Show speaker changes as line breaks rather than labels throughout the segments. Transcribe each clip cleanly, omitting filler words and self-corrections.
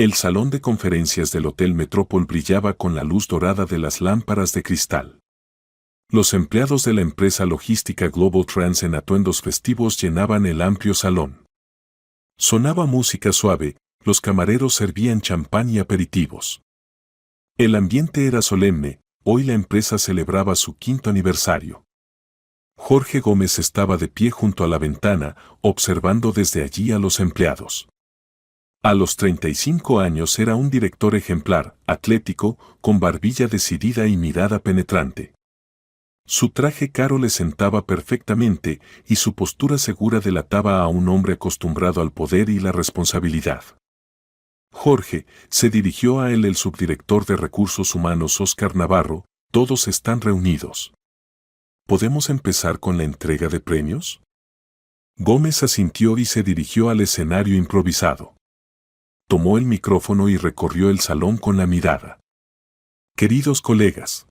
El salón de conferencias del Hotel Metropol brillaba con la luz dorada de las lámparas de cristal. Los empleados de la empresa logística Global Trans en atuendos festivos llenaban el amplio salón. Sonaba música suave, los camareros servían champán y aperitivos. El ambiente era solemne, hoy la empresa celebraba su 5º aniversario. Jorge Gómez estaba de pie junto a la ventana, observando desde allí a los empleados. A los 35 años era un director ejemplar, atlético, con barbilla decidida y mirada penetrante. Su traje caro le sentaba perfectamente y su postura segura delataba a un hombre acostumbrado al poder y la responsabilidad. Jorge, se dirigió a él el subdirector de Recursos Humanos Óscar Navarro, todos están reunidos. ¿Podemos empezar con la entrega de premios? Gómez asintió y se dirigió al escenario improvisado. Tomó el micrófono y recorrió el salón con la mirada. Queridos colegas,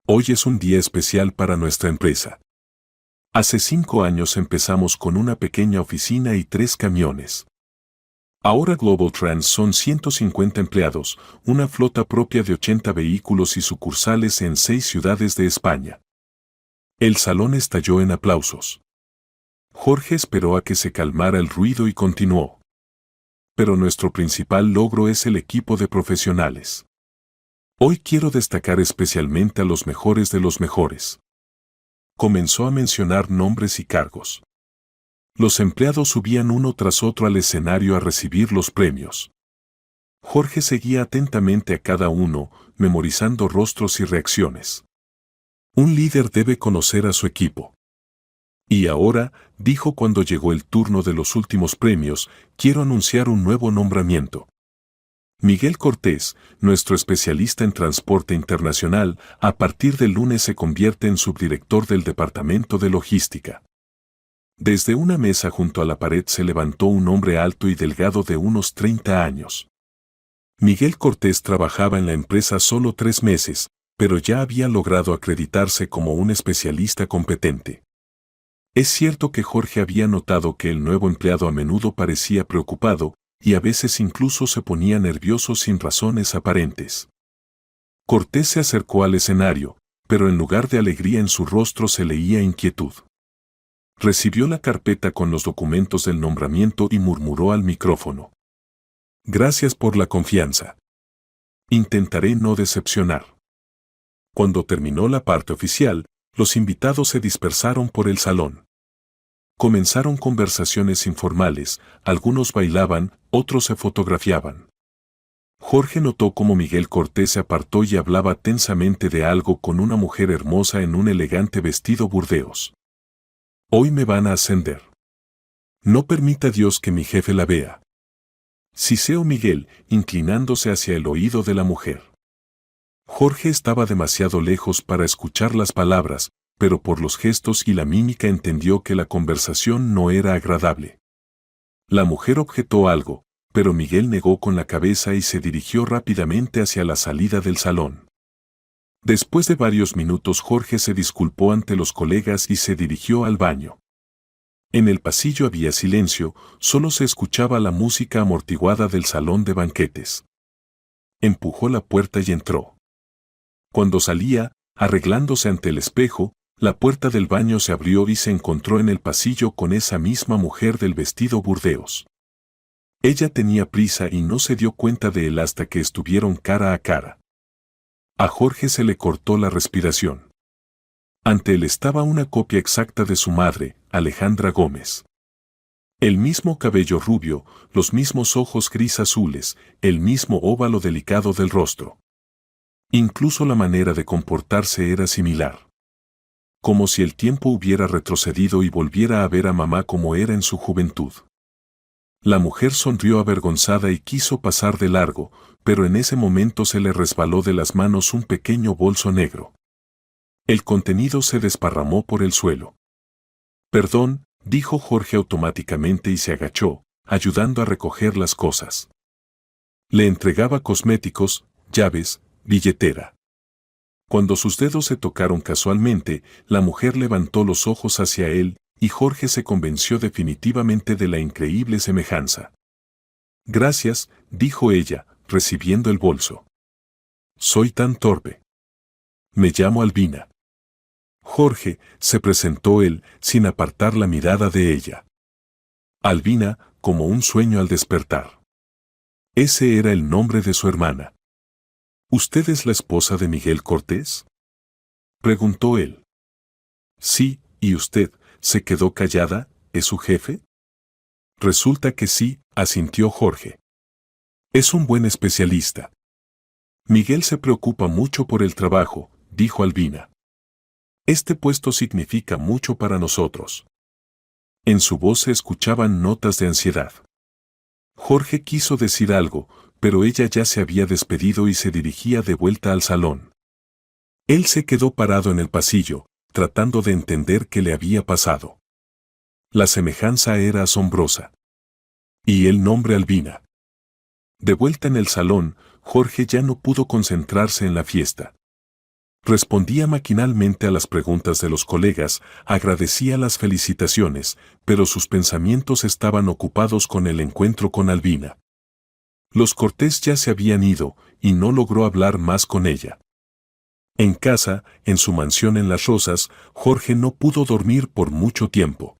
hoy es un día especial para nuestra empresa. Hace 5 años empezamos con una pequeña oficina y 3 camiones. Ahora Global Trans son 150 empleados, una flota propia de 80 vehículos y sucursales en 6 ciudades de España. El salón estalló en aplausos. Jorge esperó a que se calmara el ruido y continuó. Pero nuestro principal logro es el equipo de profesionales. Hoy quiero destacar especialmente a los mejores de los mejores. Comenzó a mencionar nombres y cargos. Los empleados subían uno tras otro al escenario a recibir los premios. Jorge seguía atentamente a cada uno, memorizando rostros y reacciones. Un líder debe conocer a su equipo. Y ahora, dijo cuando llegó el turno de los últimos premios, quiero anunciar un nuevo nombramiento. Miguel Cortés, nuestro especialista en transporte internacional, a partir del lunes se convierte en subdirector del Departamento de Logística. Desde una mesa junto a la pared se levantó un hombre alto y delgado de unos 30 años. Miguel Cortés trabajaba en la empresa solo 3 meses, pero ya había logrado acreditarse como un especialista competente. Es cierto que Jorge había notado que el nuevo empleado a menudo parecía preocupado, y a veces incluso se ponía nervioso sin razones aparentes. Cortés se acercó al escenario, pero en lugar de alegría en su rostro se leía inquietud. Recibió la carpeta con los documentos del nombramiento y murmuró al micrófono. Gracias por la confianza. Intentaré no decepcionar. Cuando terminó la parte oficial, los invitados se dispersaron por el salón. Comenzaron conversaciones informales, algunos bailaban, otros se fotografiaban. Jorge notó cómo Miguel Cortés se apartó y hablaba tensamente de algo con una mujer hermosa en un elegante vestido burdeos. Hoy me van a ascender. No permita Dios que mi jefe la vea. Siseó Miguel, inclinándose hacia el oído de la mujer. Jorge estaba demasiado lejos para escuchar las palabras, pero por los gestos y la mímica entendió que la conversación no era agradable. La mujer objetó algo, pero Miguel negó con la cabeza y se dirigió rápidamente hacia la salida del salón. Después de varios minutos Jorge se disculpó ante los colegas y se dirigió al baño. En el pasillo había silencio, solo se escuchaba la música amortiguada del salón de banquetes. Empujó la puerta y entró. Cuando salía, arreglándose ante el espejo, la puerta del baño se abrió y se encontró en el pasillo con esa misma mujer del vestido burdeos. Ella tenía prisa y no se dio cuenta de él hasta que estuvieron cara a cara. A Jorge se le cortó la respiración. Ante él estaba una copia exacta de su madre, Alejandra Gómez. El mismo cabello rubio, los mismos ojos gris azules, el mismo óvalo delicado del rostro. Incluso la manera de comportarse era similar. Como si el tiempo hubiera retrocedido y volviera a ver a mamá como era en su juventud. La mujer sonrió avergonzada y quiso pasar de largo, pero en ese momento se le resbaló de las manos un pequeño bolso negro. El contenido se desparramó por el suelo. Perdón, dijo Jorge automáticamente y se agachó, ayudando a recoger las cosas. Le entregaba cosméticos, llaves, billetera. Cuando sus dedos se tocaron casualmente, la mujer levantó los ojos hacia él, y Jorge se convenció definitivamente de la increíble semejanza. Gracias, dijo ella, recibiendo el bolso. Soy tan torpe. Me llamo Albina. Jorge, se presentó él, sin apartar la mirada de ella. Albina, como un sueño al despertar. Ese era el nombre de su hermana. ¿Usted es la esposa de Miguel Cortés?, preguntó él. Sí, ¿y usted, se quedó callada, es su jefe? Resulta que sí, asintió Jorge. Es un buen especialista. Miguel se preocupa mucho por el trabajo, dijo Albina. Este puesto significa mucho para nosotros. En su voz se escuchaban notas de ansiedad. Jorge quiso decir algo, pero ella ya se había despedido y se dirigía de vuelta al salón. Él se quedó parado en el pasillo, tratando de entender qué le había pasado. La semejanza era asombrosa. Y el nombre Albina. De vuelta en el salón, Jorge ya no pudo concentrarse en la fiesta. Respondía maquinalmente a las preguntas de los colegas, agradecía las felicitaciones, pero sus pensamientos estaban ocupados con el encuentro con Albina. Los Cortés ya se habían ido, y no logró hablar más con ella. En casa, en su mansión en Las Rosas, Jorge no pudo dormir por mucho tiempo.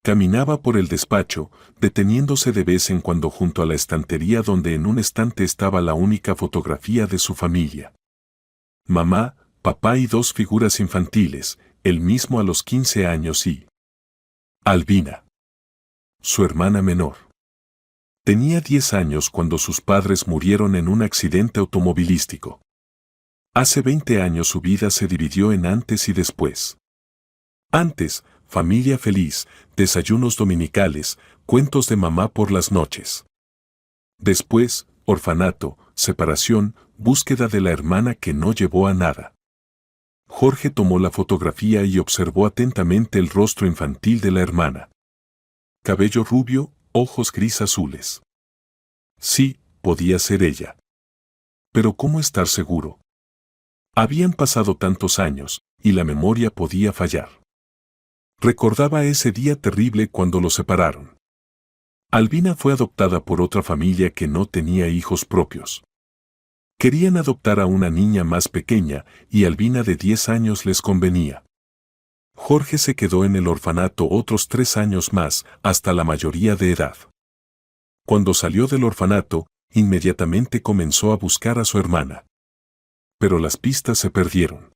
Caminaba por el despacho, deteniéndose de vez en cuando junto a la estantería donde en un estante estaba la única fotografía de su familia. Mamá, papá y dos figuras infantiles, él mismo a los 15 años y Albina, su hermana menor. Tenía 10 años cuando sus padres murieron en un accidente automovilístico. Hace 20 años su vida se dividió en antes y después. Antes, familia feliz, desayunos dominicales, cuentos de mamá por las noches. Después, orfanato, separación, búsqueda de la hermana que no llevó a nada. Jorge tomó la fotografía y observó atentamente el rostro infantil de la hermana. Cabello rubio, ojos gris azules. Sí, podía ser ella. Pero ¿cómo estar seguro? Habían pasado tantos años, y la memoria podía fallar. Recordaba ese día terrible cuando los separaron. Albina fue adoptada por otra familia que no tenía hijos propios. Querían adoptar a una niña más pequeña, y Albina de 10 años les convenía. Jorge se quedó en el orfanato otros 3 años más, hasta la mayoría de edad. Cuando salió del orfanato, inmediatamente comenzó a buscar a su hermana. Pero las pistas se perdieron.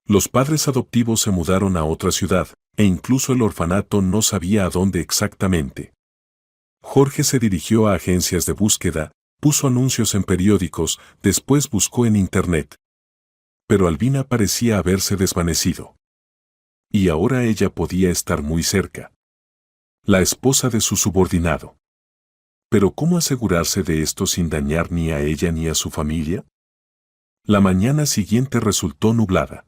Los padres adoptivos se mudaron a otra ciudad, e incluso el orfanato no sabía a dónde exactamente. Jorge se dirigió a agencias de búsqueda, puso anuncios en periódicos, después buscó en internet. Pero Albina parecía haberse desvanecido. Y ahora ella podía estar muy cerca. La esposa de su subordinado. Pero ¿cómo asegurarse de esto sin dañar ni a ella ni a su familia? La mañana siguiente resultó nublada.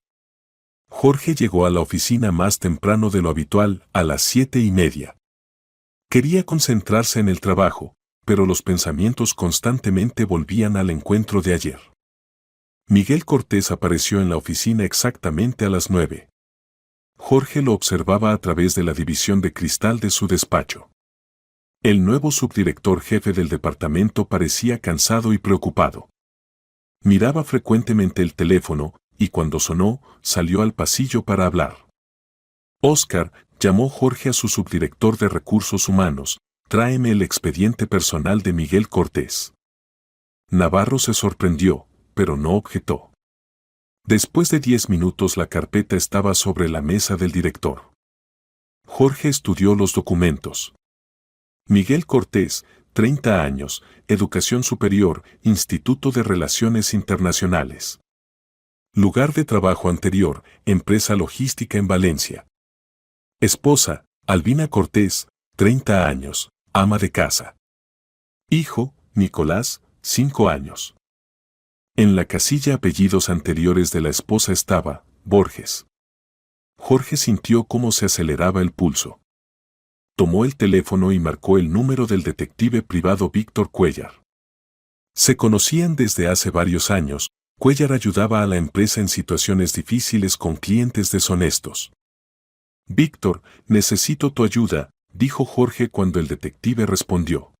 Jorge llegó a la oficina más temprano de lo habitual, a las 7:30. Quería concentrarse en el trabajo, pero los pensamientos constantemente volvían al encuentro de ayer. Miguel Cortés apareció en la oficina exactamente a las 9. Jorge lo observaba a través de la división de cristal de su despacho. El nuevo subdirector jefe del departamento parecía cansado y preocupado. Miraba frecuentemente el teléfono, y cuando sonó, salió al pasillo para hablar. Oscar, llamó Jorge a su subdirector de recursos humanos, tráeme el expediente personal de Miguel Cortés. Navarro se sorprendió, pero no objetó. Después de 10 minutos la carpeta estaba sobre la mesa del director. Jorge estudió los documentos. Miguel Cortés, 30 años, educación superior, Instituto de Relaciones Internacionales. Lugar de trabajo anterior, empresa logística en Valencia. Esposa, Albina Cortés, 30 años, ama de casa. Hijo, Nicolás, 5 años. En la casilla apellidos anteriores de la esposa estaba, Borges. Jorge sintió cómo se aceleraba el pulso. Tomó el teléfono y marcó el número del detective privado Víctor Cuéllar. Se conocían desde hace varios años. Cuéllar ayudaba a la empresa en situaciones difíciles con clientes deshonestos. Víctor, necesito tu ayuda, dijo Jorge cuando el detective respondió.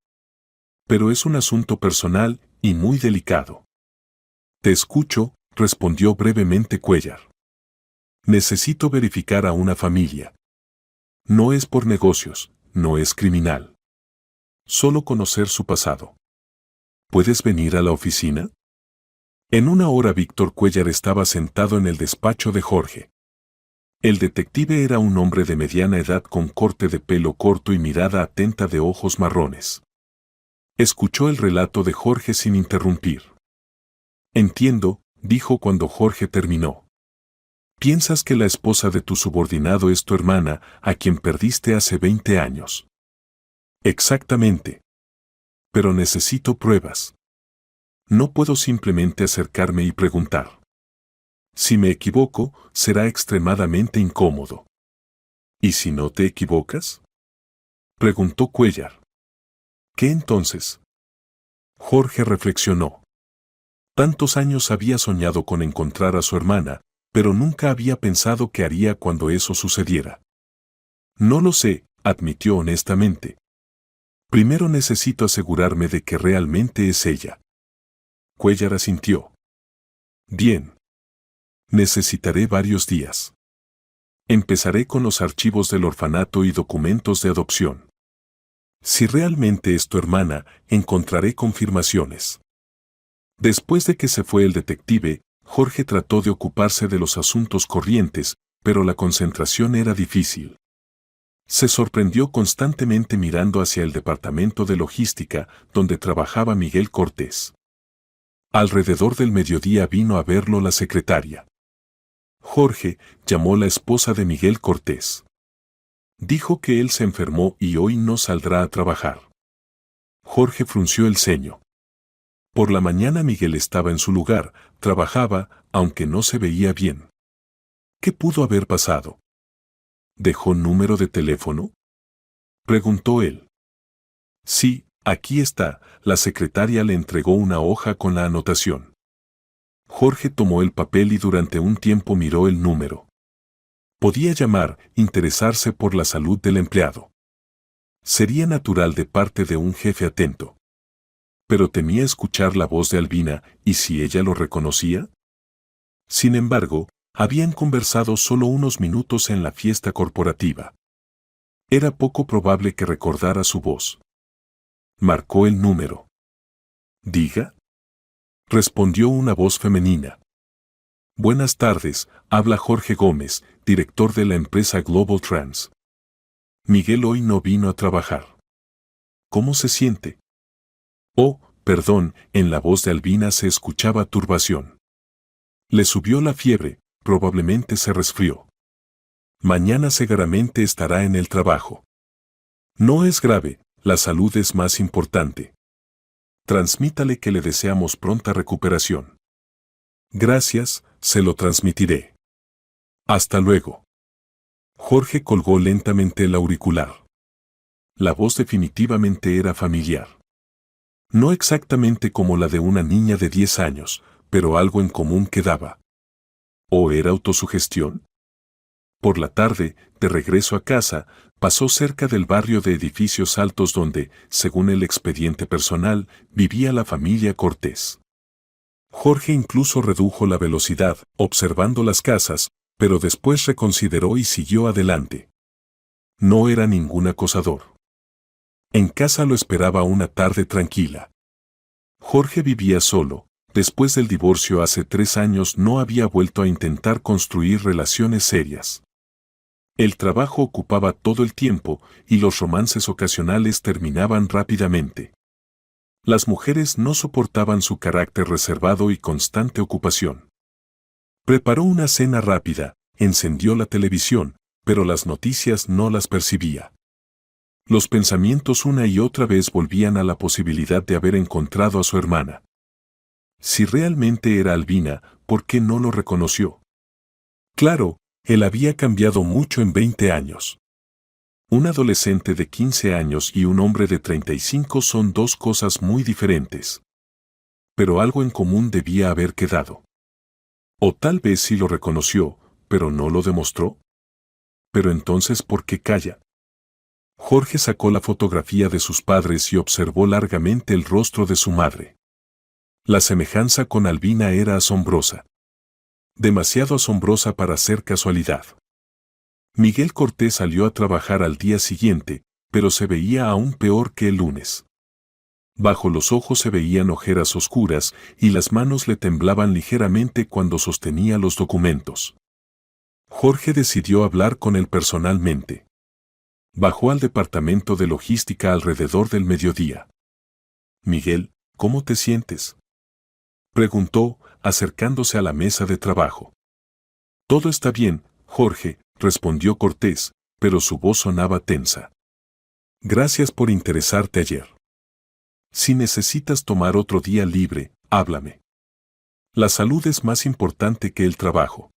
Pero es un asunto personal y muy delicado. Te escucho, respondió brevemente Cuellar. Necesito verificar a una familia. No es por negocios, no es criminal. Solo conocer su pasado. ¿Puedes venir a la oficina? En una hora Víctor Cuellar estaba sentado en el despacho de Jorge. El detective era un hombre de mediana edad con corte de pelo corto y mirada atenta de ojos marrones. Escuchó el relato de Jorge sin interrumpir. Entiendo, dijo cuando Jorge terminó. Piensas que la esposa de tu subordinado es tu hermana, a quien perdiste hace 20 años. Exactamente. Pero necesito pruebas. No puedo simplemente acercarme y preguntar. Si me equivoco, será extremadamente incómodo. ¿Y si no te equivocas? Preguntó Cuellar. ¿Qué entonces? Jorge reflexionó. Tantos años había soñado con encontrar a su hermana, pero nunca había pensado qué haría cuando eso sucediera. No lo sé, admitió honestamente. Primero necesito asegurarme de que realmente es ella. Cuellar asintió. Bien. Necesitaré varios días. Empezaré con los archivos del orfanato y documentos de adopción. Si realmente es tu hermana, encontraré confirmaciones. Después de que se fue el detective, Jorge trató de ocuparse de los asuntos corrientes, pero la concentración era difícil. Se sorprendió constantemente mirando hacia el departamento de logística, donde trabajaba Miguel Cortés. Alrededor del mediodía vino a verlo la secretaria. Jorge, llamó la esposa de Miguel Cortés. Dijo que él se enfermó y hoy no saldrá a trabajar. Jorge frunció el ceño. Por la mañana Miguel estaba en su lugar, trabajaba, aunque no se veía bien. ¿Qué pudo haber pasado? ¿Dejó número de teléfono? Preguntó él. Sí, aquí está, la secretaria le entregó una hoja con la anotación. Jorge tomó el papel y durante un tiempo miró el número. Podía llamar, interesarse por la salud del empleado. Sería natural de parte de un jefe atento. Pero temía escuchar la voz de Albina, ¿y si ella lo reconocía? Sin embargo, habían conversado solo unos minutos en la fiesta corporativa. Era poco probable que recordara su voz. Marcó el número. Diga. Respondió una voz femenina. Buenas tardes, habla Jorge Gómez, director de la empresa Global Trans. Miguel hoy no vino a trabajar. ¿Cómo se siente? Oh, perdón, en la voz de Albina se escuchaba turbación. Le subió la fiebre, probablemente se resfrió. Mañana seguramente estará en el trabajo. No es grave, la salud es más importante. Transmítale que le deseamos pronta recuperación. Gracias, se lo transmitiré. Hasta luego. Jorge colgó lentamente el auricular. La voz definitivamente era familiar. No exactamente como la de una niña de 10 años, pero algo en común quedaba. ¿O era autosugestión? Por la tarde, de regreso a casa, pasó cerca del barrio de edificios altos donde, según el expediente personal, vivía la familia Cortés. Jorge incluso redujo la velocidad, observando las casas, pero después reconsideró y siguió adelante. No era ningún acosador. En casa lo esperaba una tarde tranquila. Jorge vivía solo. Después del divorcio hace 3 años no había vuelto a intentar construir relaciones serias. El trabajo ocupaba todo el tiempo y los romances ocasionales terminaban rápidamente. Las mujeres no soportaban su carácter reservado y constante ocupación. Preparó una cena rápida, encendió la televisión, pero las noticias no las percibía. Los pensamientos una y otra vez volvían a la posibilidad de haber encontrado a su hermana. Si realmente era Albina, ¿por qué no lo reconoció? Claro, él había cambiado mucho en 20 años. Un adolescente de 15 años y un hombre de 35 son dos cosas muy diferentes. Pero algo en común debía haber quedado. O tal vez sí lo reconoció, pero no lo demostró. Pero entonces, ¿por qué calla? Jorge sacó la fotografía de sus padres y observó largamente el rostro de su madre. La semejanza con Albina era asombrosa. Demasiado asombrosa para ser casualidad. Miguel Cortés salió a trabajar al día siguiente, pero se veía aún peor que el lunes. Bajo los ojos se veían ojeras oscuras y las manos le temblaban ligeramente cuando sostenía los documentos. Jorge decidió hablar con él personalmente. Bajó al departamento de logística alrededor del mediodía. «Miguel, ¿cómo te sientes?», preguntó, acercándose a la mesa de trabajo. «Todo está bien, Jorge», respondió Cortés, pero su voz sonaba tensa. «Gracias por interesarte ayer. Si necesitas tomar otro día libre, háblame. La salud es más importante que el trabajo».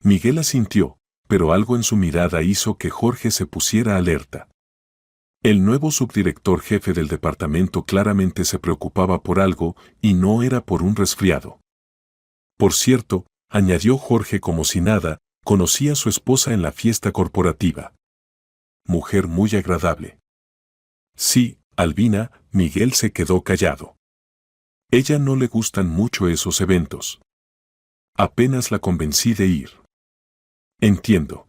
Miguel asintió, pero algo en su mirada hizo que Jorge se pusiera alerta. El nuevo subdirector jefe del departamento claramente se preocupaba por algo y no era por un resfriado. Por cierto, añadió Jorge como si nada, conocí a su esposa en la fiesta corporativa. Mujer muy agradable. Sí, Albina, Miguel se quedó callado. Ella no le gustan mucho esos eventos. Apenas la convencí de ir. Entiendo.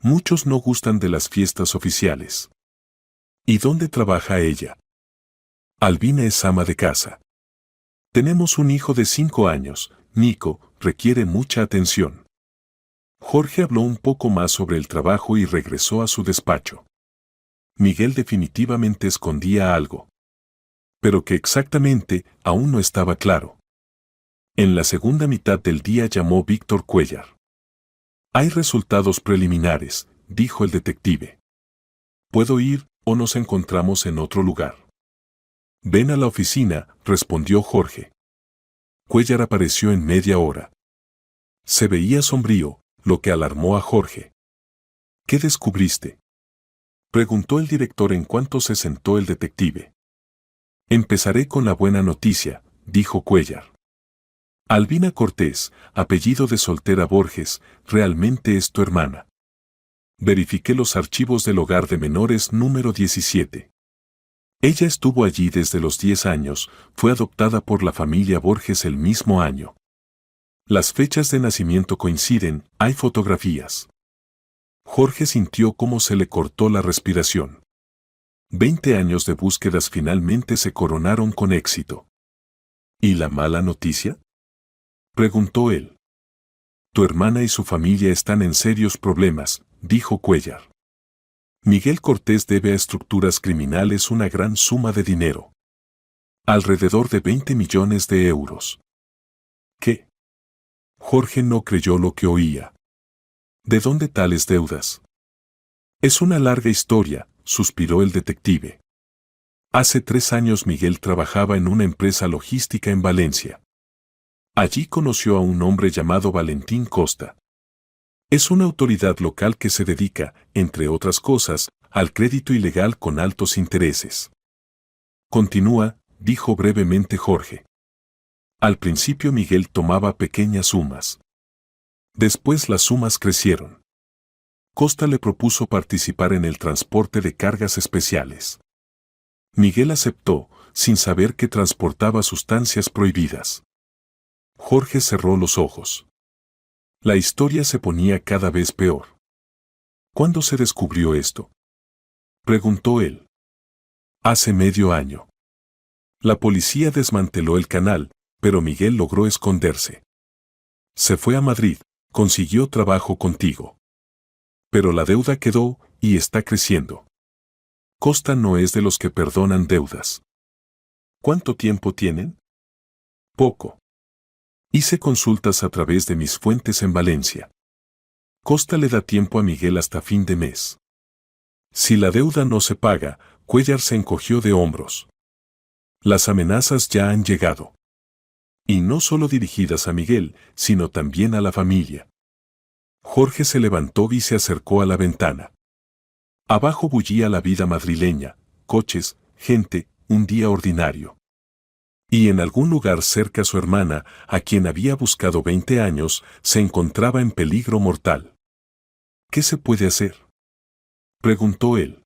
Muchos no gustan de las fiestas oficiales. ¿Y dónde trabaja ella? Albina es ama de casa. Tenemos un hijo de 5 años, Nico, requiere mucha atención. Jorge habló un poco más sobre el trabajo y regresó a su despacho. Miguel definitivamente escondía algo. Pero que exactamente, aún no estaba claro. En la segunda mitad del día llamó Víctor Cuéllar. «Hay resultados preliminares», dijo el detective. «¿Puedo ir o nos encontramos en otro lugar?» «Ven a la oficina», respondió Jorge. Cuéllar apareció en media hora. Se veía sombrío, lo que alarmó a Jorge. «¿Qué descubriste?», preguntó el director en cuanto se sentó el detective. «Empezaré con la buena noticia», dijo Cuéllar. «Albina Cortés, apellido de soltera Borges, realmente es tu hermana. Verifiqué los archivos del hogar de menores número 17. Ella estuvo allí desde los 10 años, fue adoptada por la familia Borges el mismo año. Las fechas de nacimiento coinciden, hay fotografías». Jorge sintió cómo se le cortó la respiración. 20 años de búsquedas finalmente se coronaron con éxito. ¿Y la mala noticia?, preguntó él. «Tu hermana y su familia están en serios problemas», dijo Cuéllar. «Miguel Cortés debe a estructuras criminales una gran suma de dinero. Alrededor de 20 millones de euros. ¿Qué?». Jorge no creyó lo que oía. «¿De dónde tales deudas?». «Es una larga historia», suspiró el detective. «Hace 3 años Miguel trabajaba en una empresa logística en Valencia. Allí conoció a un hombre llamado Valentín Costa. Es una autoridad local que se dedica, entre otras cosas, al crédito ilegal con altos intereses». «Continúa», dijo brevemente Jorge. «Al principio Miguel tomaba pequeñas sumas. Después las sumas crecieron. Costa le propuso participar en el transporte de cargas especiales. Miguel aceptó, sin saber que transportaba sustancias prohibidas». Jorge cerró los ojos. La historia se ponía cada vez peor. «¿Cuándo se descubrió esto?», preguntó él. «Hace medio año. La policía desmanteló el canal, pero Miguel logró esconderse. Se fue a Madrid, consiguió trabajo contigo. Pero la deuda quedó y está creciendo. Costa no es de los que perdonan deudas». «¿Cuánto tiempo tienen?». «Poco. Hice consultas a través de mis fuentes en Valencia. Costa le da tiempo a Miguel hasta fin de mes. Si la deuda no se paga», Cuéllar se encogió de hombros. «Las amenazas ya han llegado. Y no solo dirigidas a Miguel, sino también a la familia». Jorge se levantó y se acercó a la ventana. Abajo bullía la vida madrileña, coches, gente, un día ordinario. Y en algún lugar cerca su hermana, a quien había buscado 20 años, se encontraba en peligro mortal. «¿Qué se puede hacer?», preguntó él.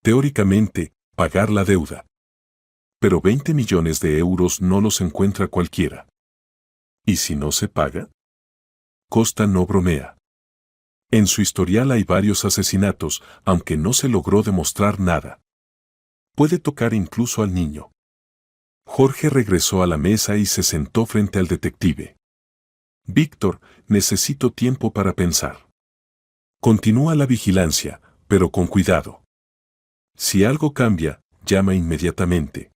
Teóricamente, pagar la deuda. Pero 20 millones de euros no los encuentra cualquiera. ¿Y si no se paga? Costa no bromea. En su historial hay varios asesinatos, aunque no se logró demostrar nada. Puede tocar incluso al niño. Jorge regresó a la mesa y se sentó frente al detective. Víctor, necesito tiempo para pensar. Continúa la vigilancia, pero con cuidado. Si algo cambia, llama inmediatamente.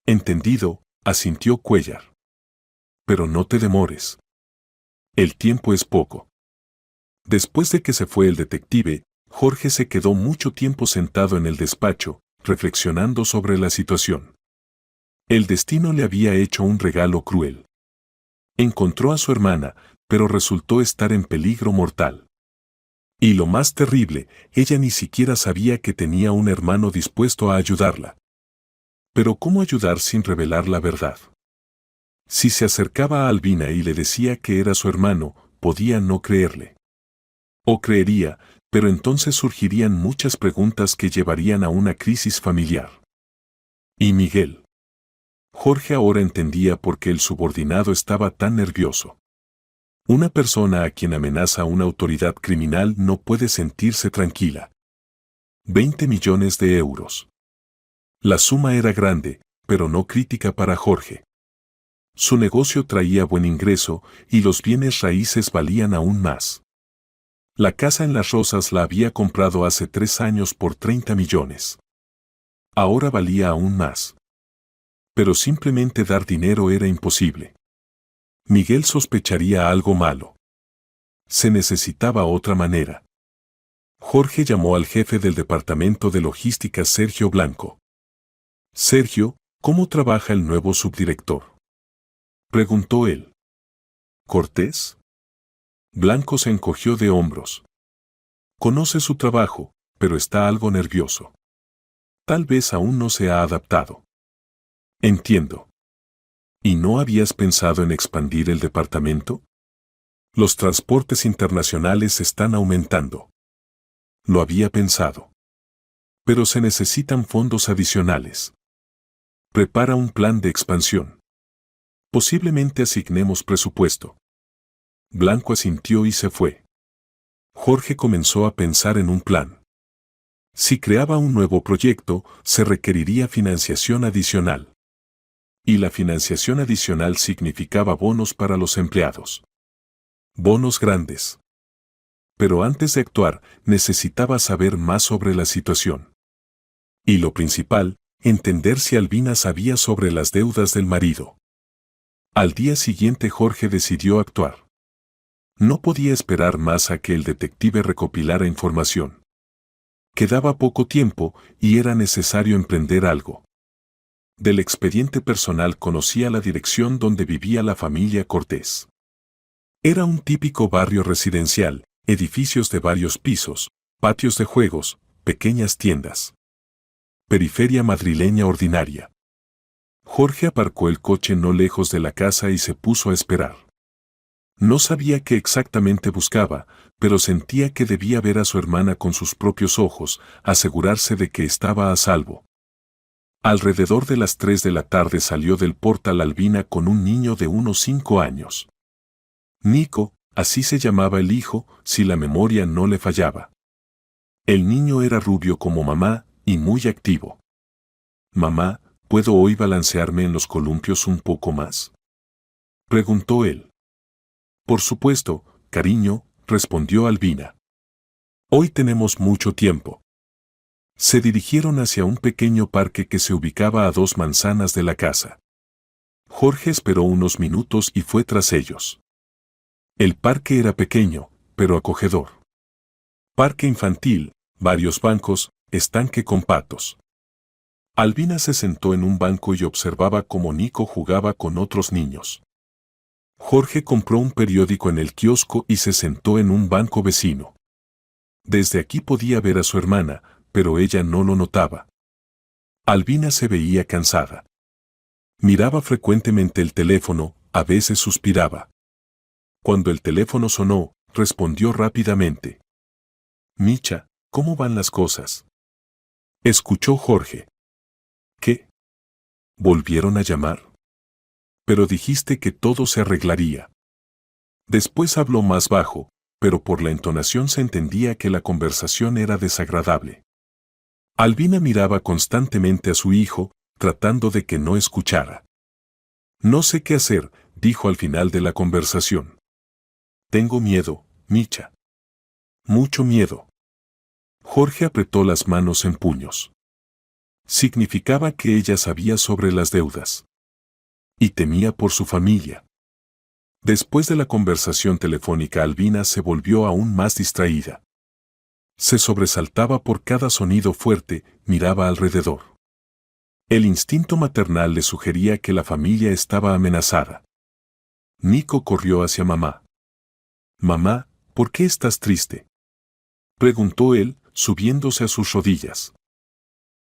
Entendido, asintió Cuéllar. Pero no te demores. El tiempo es poco. Después de que se fue el detective, Jorge se quedó mucho tiempo sentado en el despacho, reflexionando sobre la situación. El destino le había hecho un regalo cruel. Encontró a su hermana, pero resultó estar en peligro mortal. Y lo más terrible, ella ni siquiera sabía que tenía un hermano dispuesto a ayudarla. Pero ¿cómo ayudar sin revelar la verdad? Si se acercaba a Albina y le decía que era su hermano, podía no creerle. O creería, pero entonces surgirían muchas preguntas que llevarían a una crisis familiar. ¿Y Miguel? Jorge ahora entendía por qué el subordinado estaba tan nervioso. Una persona a quien amenaza una autoridad criminal no puede sentirse tranquila. 20 millones de euros. La suma era grande, pero no crítica para Jorge. Su negocio traía buen ingreso y los bienes raíces valían aún más. La casa en Las Rosas la había comprado hace 3 años por 30 millones. Ahora valía aún más. Pero simplemente dar dinero era imposible. Miguel sospecharía algo malo. Se necesitaba otra manera. Jorge llamó al jefe del departamento de logística, Sergio Blanco. Sergio, ¿cómo trabaja el nuevo subdirector?, preguntó él. ¿Cortés? Blanco se encogió de hombros. Conoce su trabajo, pero está algo nervioso. Tal vez aún no se ha adaptado. Entiendo. ¿Y no habías pensado en expandir el departamento? Los transportes internacionales están aumentando. Lo había pensado. Pero se necesitan fondos adicionales. Prepara un plan de expansión. Posiblemente asignemos presupuesto. Blanco asintió y se fue. Jorge comenzó a pensar en un plan. Si creaba un nuevo proyecto, se requeriría financiación adicional. Y la financiación adicional significaba bonos para los empleados. Bonos grandes. Pero antes de actuar, necesitaba saber más sobre la situación. Y lo principal, entender si Albina sabía sobre las deudas del marido. Al día siguiente Jorge decidió actuar. No podía esperar más a que el detective recopilara información. Quedaba poco tiempo y era necesario emprender algo. Del expediente personal conocía la dirección donde vivía la familia Cortés. Era un típico barrio residencial, edificios de varios pisos, patios de juegos, pequeñas tiendas. Periferia madrileña ordinaria. Jorge aparcó el coche no lejos de la casa y se puso a esperar. No sabía qué exactamente buscaba, pero sentía que debía ver a su hermana con sus propios ojos, asegurarse de que estaba a salvo. Alrededor de las 3 de la tarde salió del portal Albina con un niño de unos 5 años. Nico, así se llamaba el hijo, si la memoria no le fallaba. El niño era rubio como mamá y muy activo. «Mamá, ¿puedo hoy balancearme en los columpios un poco más?», preguntó él. «Por supuesto, cariño», respondió Albina. «Hoy tenemos mucho tiempo». Se dirigieron hacia un pequeño parque que se ubicaba a 2 manzanas de la casa. Jorge esperó unos minutos y fue tras ellos. El parque era pequeño, pero acogedor. Parque infantil, varios bancos, estanque con patos. Albina se sentó en un banco y observaba cómo Nico jugaba con otros niños. Jorge compró un periódico en el kiosco y se sentó en un banco vecino. Desde aquí podía ver a su hermana, pero ella no lo notaba. Albina se veía cansada. Miraba frecuentemente el teléfono, a veces suspiraba. Cuando el teléfono sonó, respondió rápidamente. «Micha, ¿cómo van las cosas?». Escuchó Jorge. ¿Qué? ¿Volvieron a llamar? Pero dijiste que todo se arreglaría. Después habló más bajo, pero por la entonación se entendía que la conversación era desagradable. Albina miraba constantemente a su hijo, tratando de que no escuchara. No sé qué hacer, dijo al final de la conversación. Tengo miedo, Micha. Mucho miedo. Jorge apretó las manos en puños. Significaba que ella sabía sobre las deudas. Y temía por su familia. Después de la conversación telefónica, Albina se volvió aún más distraída. Se sobresaltaba por cada sonido fuerte, miraba alrededor. El instinto maternal le sugería que la familia estaba amenazada. Nico corrió hacia mamá. «Mamá, ¿por qué estás triste?», preguntó él, subiéndose a sus rodillas.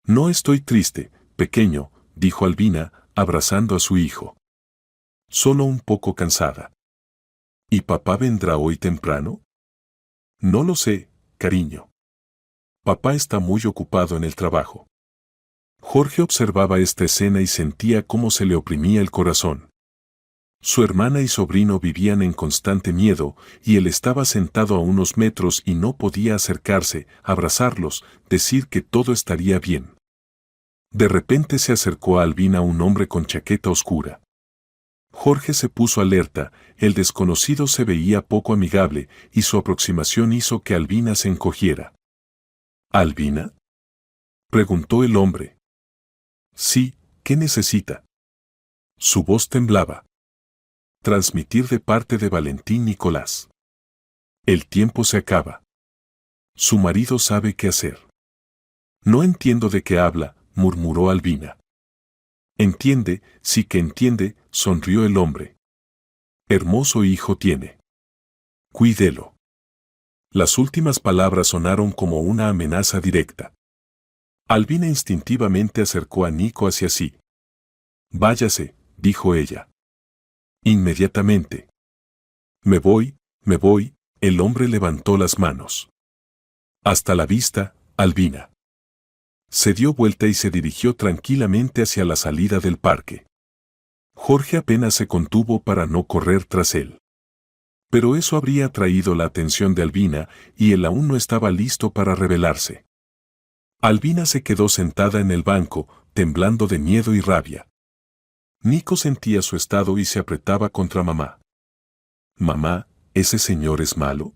«No estoy triste, pequeño», dijo Albina, abrazando a su hijo. «Solo un poco cansada». «¿Y papá vendrá hoy temprano?». «No lo sé, cariño. Papá está muy ocupado en el trabajo». Jorge observaba esta escena y sentía cómo se le oprimía el corazón. Su hermana y sobrino vivían en constante miedo, y él estaba sentado a unos metros y no podía acercarse, abrazarlos, decir que todo estaría bien. De repente se acercó a Albina un hombre con chaqueta oscura. Jorge se puso alerta, el desconocido se veía poco amigable, y su aproximación hizo que Albina se encogiera. «¿Albina?», preguntó el hombre. «Sí, ¿qué necesita?». Su voz temblaba. «Transmitir de parte de Valentín Nicolás. El tiempo se acaba. Su marido sabe qué hacer». «No entiendo de qué habla», murmuró Albina. «Entiende, sí que entiende», sonrió el hombre. «Hermoso hijo tiene. Cuídelo». Las últimas palabras sonaron como una amenaza directa. Albina instintivamente acercó a Nico hacia sí. «Váyase», dijo ella. «Inmediatamente». Me voy», el hombre levantó las manos. «Hasta la vista, Albina». Se dio vuelta y se dirigió tranquilamente hacia la salida del parque. Jorge apenas se contuvo para no correr tras él. Pero eso habría atraído la atención de Albina, y él aún no estaba listo para rebelarse. Albina se quedó sentada en el banco, temblando de miedo y rabia. Nico sentía su estado y se apretaba contra mamá. «Mamá, ¿ese señor es malo?»,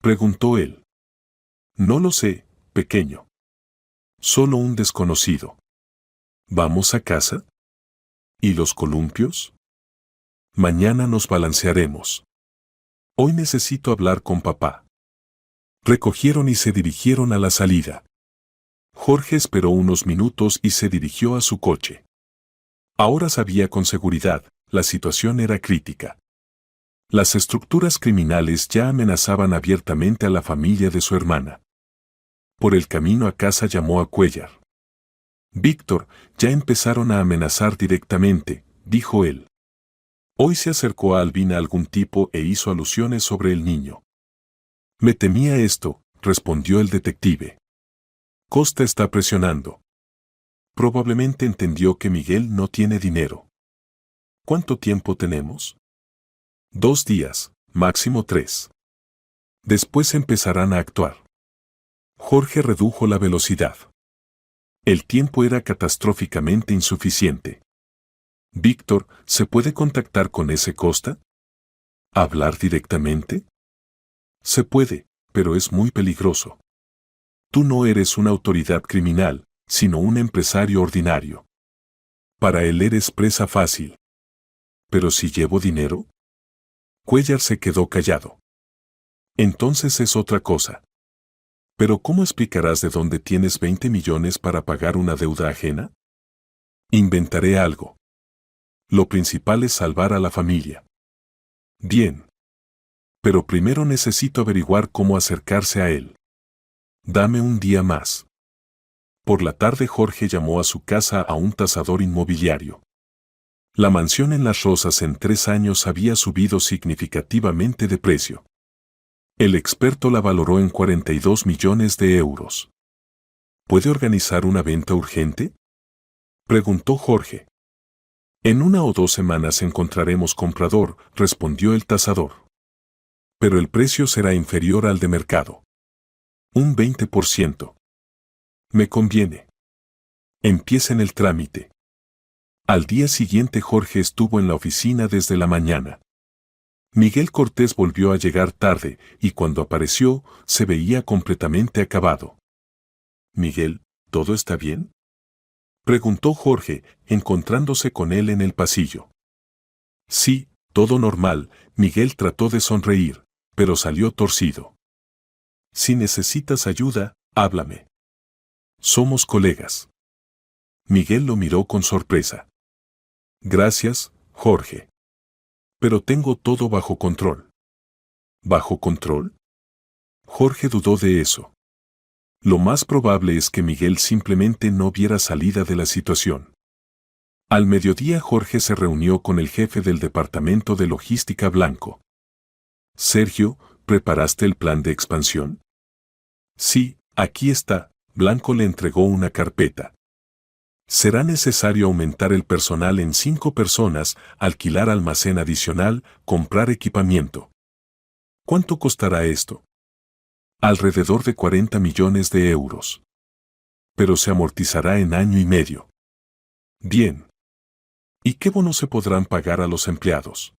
preguntó él. «No lo sé, pequeño. Solo un desconocido». «¿Vamos a casa?». «¿Y los columpios?». «Mañana nos balancearemos. Hoy necesito hablar con papá». Recogieron y se dirigieron a la salida. Jorge esperó unos minutos y se dirigió a su coche. Ahora sabía con seguridad, la situación era crítica. Las estructuras criminales ya amenazaban abiertamente a la familia de su hermana. Por el camino a casa llamó a Cuellar. «Víctor, ya empezaron a amenazar directamente», dijo él. Hoy se acercó a Albina algún tipo e hizo alusiones sobre el niño. «Me temía esto», respondió el detective. «Costa está presionando. Probablemente entendió que Miguel no tiene dinero». «¿Cuánto tiempo tenemos?». 2 días, máximo 3. Después empezarán a actuar». Jorge redujo la velocidad. El tiempo era catastróficamente insuficiente. «Víctor, ¿se puede contactar con ese Costa?». «¿Hablar directamente?». «Se puede, pero es muy peligroso. Tú no eres una autoridad criminal, sino un empresario ordinario. Para él eres presa fácil». «¿Pero si llevo dinero?». Cuellar se quedó callado. «Entonces es otra cosa». «¿Pero cómo explicarás de dónde tienes 20 millones para pagar una deuda ajena?». «Inventaré algo. Lo principal es salvar a la familia». «Bien. Pero primero necesito averiguar cómo acercarse a él. Dame un día más». Por la tarde Jorge llamó a su casa a un tasador inmobiliario. La mansión en Las Rosas en 3 años había subido significativamente de precio. El experto la valoró en 42 millones de euros. ¿Puede organizar una venta urgente?, preguntó Jorge. En 1 o 2 semanas encontraremos comprador, respondió el tasador. Pero el precio será inferior al de mercado. Un 20%. Me conviene. Empiecen el trámite. Al día siguiente Jorge estuvo en la oficina desde la mañana. Miguel Cortés volvió a llegar tarde y cuando apareció se veía completamente acabado. Miguel, ¿todo está bien?, preguntó Jorge, encontrándose con él en el pasillo. Sí, todo normal. Miguel trató de sonreír, pero salió torcido. Si necesitas ayuda, háblame. Somos colegas. Miguel lo miró con sorpresa. Gracias, Jorge. Pero tengo todo bajo control. ¿Bajo control? Jorge dudó de eso. Lo más probable es que Miguel simplemente no viera salida de la situación. Al mediodía Jorge se reunió con el jefe del departamento de logística Blanco. Sergio, ¿preparaste el plan de expansión? Sí, aquí está. Blanco le entregó una carpeta. Será necesario aumentar el personal en 5 personas, alquilar almacén adicional, comprar equipamiento. ¿Cuánto costará esto? Alrededor de 40 millones de euros. Pero se amortizará en 1 año y medio. Bien. ¿Y qué bonos se podrán pagar a los empleados?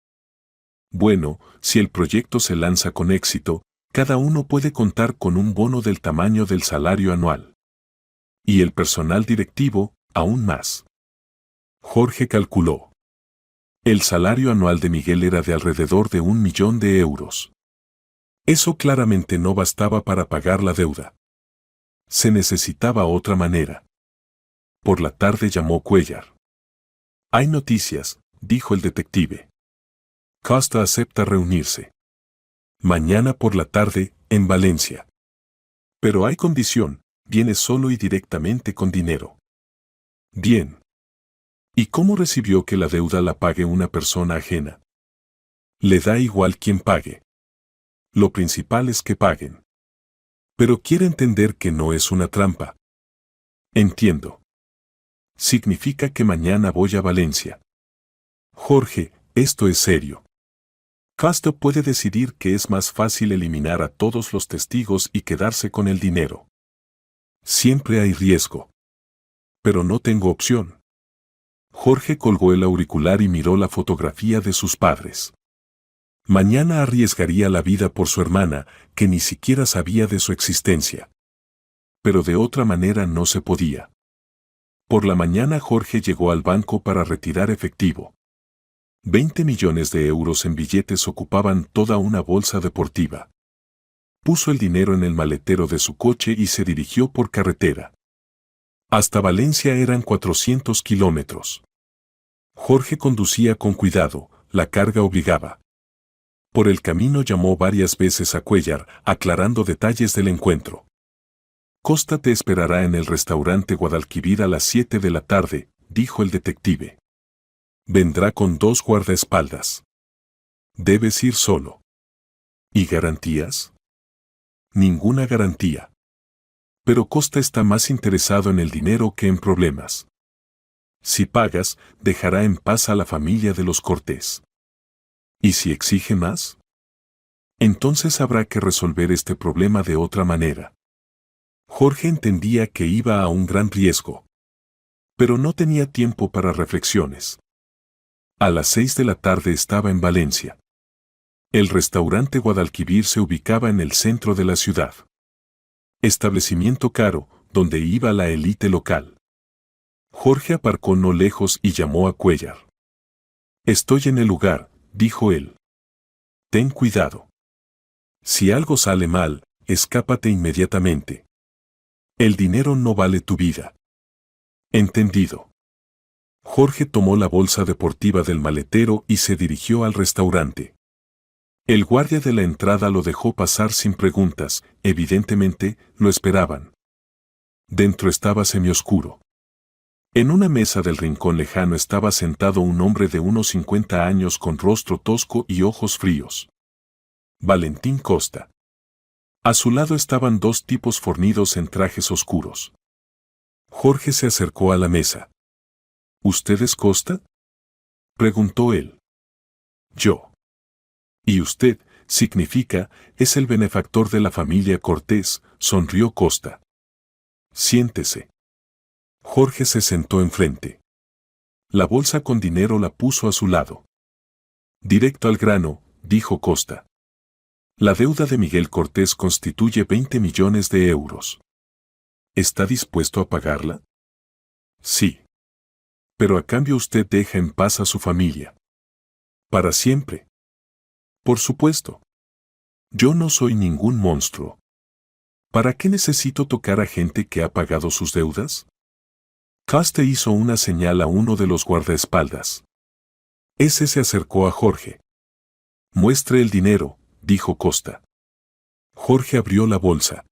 Bueno, si el proyecto se lanza con éxito, cada uno puede contar con un bono del tamaño del salario anual. Y el personal directivo, aún más. Jorge calculó. El salario anual de Miguel era de alrededor de 1 millón de euros. Eso claramente no bastaba para pagar la deuda. Se necesitaba otra manera. Por la tarde llamó Cuellar. Hay noticias, dijo el detective. Costa acepta reunirse. Mañana por la tarde, en Valencia. Pero hay condición, viene solo y directamente con dinero. Bien. ¿Y cómo recibió que la deuda la pague una persona ajena? Le da igual quién pague. Lo principal es que paguen. Pero quiere entender que no es una trampa. Entiendo. Significa que mañana voy a Valencia. Jorge, esto es serio. Castro puede decidir que es más fácil eliminar a todos los testigos y quedarse con el dinero. Siempre hay riesgo. Pero no tengo opción. Jorge colgó el auricular y miró la fotografía de sus padres. Mañana arriesgaría la vida por su hermana, que ni siquiera sabía de su existencia. Pero de otra manera no se podía. Por la mañana Jorge llegó al banco para retirar efectivo. 20 millones de euros en billetes ocupaban toda una bolsa deportiva. Puso el dinero en el maletero de su coche y se dirigió por carretera. Hasta Valencia eran 400 kilómetros. Jorge conducía con cuidado, la carga obligaba. Por el camino llamó varias veces a Cuellar, aclarando detalles del encuentro. Costa te esperará en el restaurante Guadalquivir a las 7 de la tarde, dijo el detective. Vendrá con 2 guardaespaldas. Debes ir solo. ¿Y garantías? Ninguna garantía. Pero Costa está más interesado en el dinero que en problemas. Si pagas, dejará en paz a la familia de los Cortés. ¿Y si exige más? Entonces habrá que resolver este problema de otra manera. Jorge entendía que iba a un gran riesgo. Pero no tenía tiempo para reflexiones. A las 6 de la tarde estaba en Valencia. El restaurante Guadalquivir se ubicaba en el centro de la ciudad. Establecimiento caro, donde iba la élite local. Jorge aparcó no lejos y llamó a Cuellar. Estoy en el lugar, dijo él. Ten cuidado. Si algo sale mal, escápate inmediatamente. El dinero no vale tu vida. Entendido. Jorge tomó la bolsa deportiva del maletero y se dirigió al restaurante. El guardia de la entrada lo dejó pasar sin preguntas, evidentemente, lo esperaban. Dentro estaba semioscuro. En una mesa del rincón lejano estaba sentado un hombre de unos 50 años con rostro tosco y ojos fríos. Valentín Costa. A su lado estaban 2 tipos fornidos en trajes oscuros. Jorge se acercó a la mesa. ¿Usted es Costa?, preguntó él. Yo. Y usted, significa, es el benefactor de la familia Cortés, sonrió Costa. Siéntese. Jorge se sentó enfrente. La bolsa con dinero la puso a su lado. Directo al grano, dijo Costa. La deuda de Miguel Cortés constituye 20 millones de euros. ¿Está dispuesto a pagarla? Sí. Pero a cambio usted deja en paz a su familia. Para siempre. Por supuesto. Yo no soy ningún monstruo. ¿Para qué necesito tocar a gente que ha pagado sus deudas? Costa hizo una señal a uno de los guardaespaldas. Ese se acercó a Jorge. Muestre el dinero, dijo Costa. Jorge abrió la bolsa.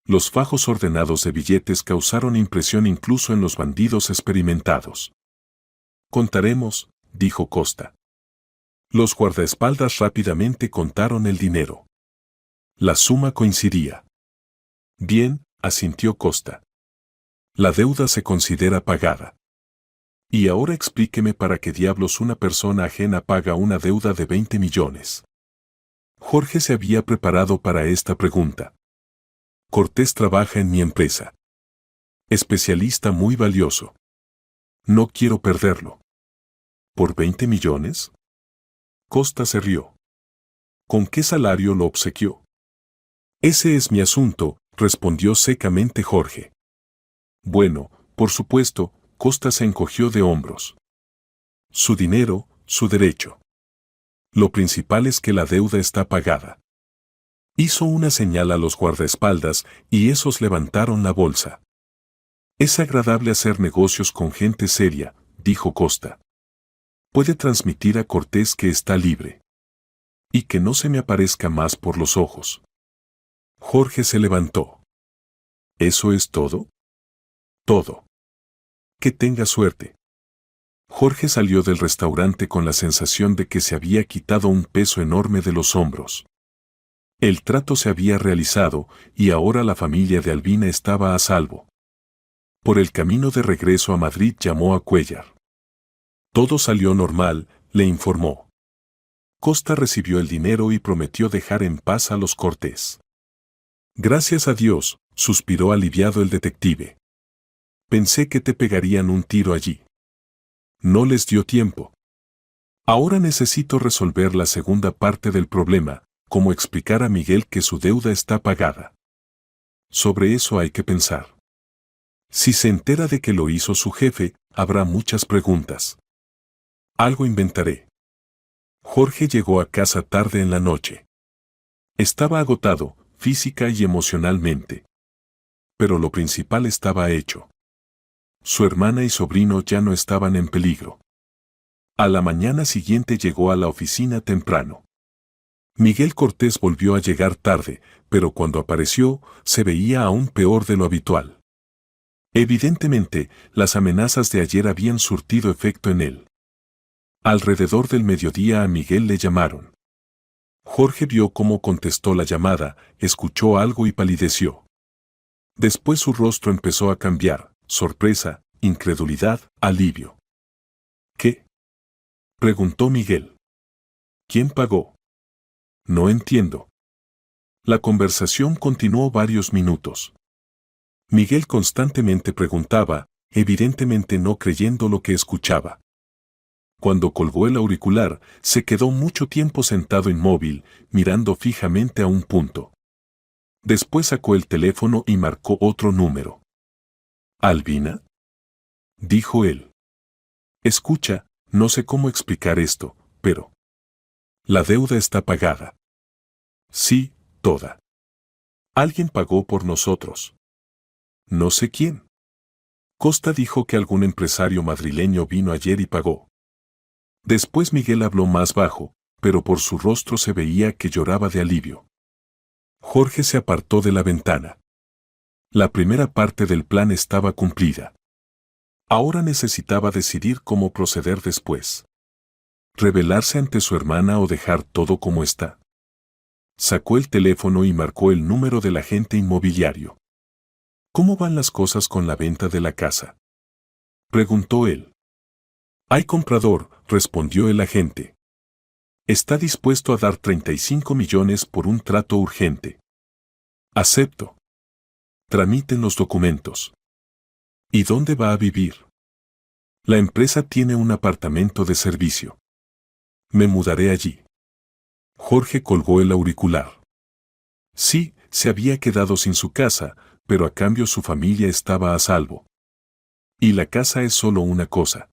Los fajos ordenados de billetes causaron impresión incluso en los bandidos experimentados. Contaremos, dijo Costa. Los guardaespaldas rápidamente contaron el dinero. La suma coincidía. Bien, asintió Costa. La deuda se considera pagada. Y ahora explíqueme para qué diablos una persona ajena paga una deuda de 20 millones. Jorge se había preparado para esta pregunta. Cortés trabaja en mi empresa. Especialista muy valioso. No quiero perderlo. ¿Por 20 millones? Costa se rió. ¿Con qué salario lo obsequió? Ese es mi asunto, respondió secamente Jorge. Bueno, por supuesto, Costa se encogió de hombros. Su dinero, su derecho. Lo principal es que la deuda está pagada. Hizo una señal a los guardaespaldas y esos levantaron la bolsa. Es agradable hacer negocios con gente seria, dijo Costa. Puede transmitir a Cortés que está libre. Y que no se me aparezca más por los ojos. Jorge se levantó. ¿Eso es todo? Todo. Que tenga suerte. Jorge salió del restaurante con la sensación de que se había quitado un peso enorme de los hombros. El trato se había realizado y ahora la familia de Albina estaba a salvo. Por el camino de regreso a Madrid llamó a Cuéllar. Todo salió normal, le informó. Costa recibió el dinero y prometió dejar en paz a los Cortés. Gracias a Dios, suspiró aliviado el detective. Pensé que te pegarían un tiro allí. No les dio tiempo. Ahora necesito resolver la segunda parte del problema, como explicar a Miguel que su deuda está pagada. Sobre eso hay que pensar. Si se entera de que lo hizo su jefe, habrá muchas preguntas. Algo inventaré. Jorge llegó a casa tarde en la noche. Estaba agotado, física y emocionalmente. Pero lo principal estaba hecho. Su hermana y sobrino ya no estaban en peligro. A la mañana siguiente llegó a la oficina temprano. Miguel Cortés volvió a llegar tarde, pero cuando apareció, se veía aún peor de lo habitual. Evidentemente, las amenazas de ayer habían surtido efecto en él. Alrededor del mediodía a Miguel le llamaron. Jorge vio cómo contestó la llamada, escuchó algo y palideció. Después su rostro empezó a cambiar, sorpresa, incredulidad, alivio. ¿Qué?, preguntó Miguel. ¿Quién pagó? No entiendo. La conversación continuó varios minutos. Miguel constantemente preguntaba, evidentemente no creyendo lo que escuchaba. Cuando colgó el auricular, se quedó mucho tiempo sentado inmóvil, mirando fijamente a un punto. Después sacó el teléfono y marcó otro número. ¿Albina?, dijo él. Escucha, no sé cómo explicar esto, pero... La deuda está pagada. Sí, toda. Alguien pagó por nosotros. No sé quién. Costa dijo que algún empresario madrileño vino ayer y pagó. Después Miguel habló más bajo, pero por su rostro se veía que lloraba de alivio. Jorge se apartó de la ventana. La primera parte del plan estaba cumplida. Ahora necesitaba decidir cómo proceder después. ¿Rebelarse ante su hermana o dejar todo como está? Sacó el teléfono y marcó el número del agente inmobiliario. ¿Cómo van las cosas con la venta de la casa?, preguntó él. Hay comprador, respondió el agente. Está dispuesto a dar 35 millones por un trato urgente. Acepto. Tramiten los documentos. ¿Y dónde va a vivir? La empresa tiene un apartamento de servicio. Me mudaré allí. Jorge colgó el auricular. Sí, se había quedado sin su casa, pero a cambio su familia estaba a salvo. Y la casa es solo una cosa.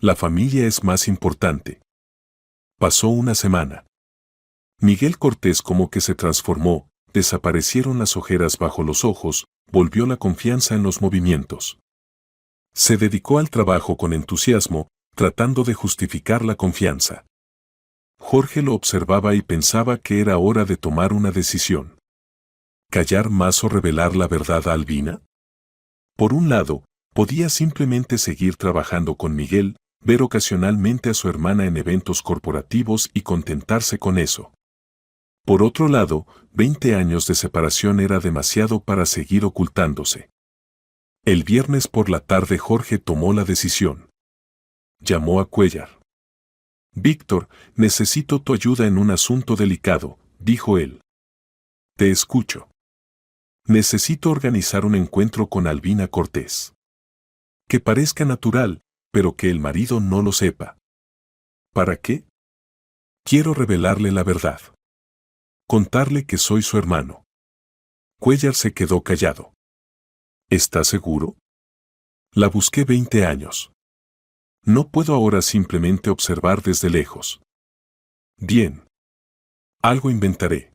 La familia es más importante. Pasó una semana. Miguel Cortés como que se transformó, desaparecieron las ojeras bajo los ojos, volvió la confianza en los movimientos. Se dedicó al trabajo con entusiasmo, tratando de justificar la confianza. Jorge lo observaba y pensaba que era hora de tomar una decisión. ¿Callar más o revelar la verdad a Albina? Por un lado, podía simplemente seguir trabajando con Miguel, ver ocasionalmente a su hermana en eventos corporativos y contentarse con eso. Por otro lado, 20 años de separación era demasiado para seguir ocultándose. El viernes por la tarde Jorge tomó la decisión. Llamó a Cuéllar. Víctor, necesito tu ayuda en un asunto delicado, dijo él. Te escucho. Necesito organizar un encuentro con Albina Cortés. Que parezca natural, pero que el marido no lo sepa. ¿Para qué? Quiero revelarle la verdad. Contarle que soy su hermano. Cuéllar se quedó callado. ¿Estás seguro? La busqué 20 años. No puedo ahora simplemente observar desde lejos. Bien. Algo inventaré.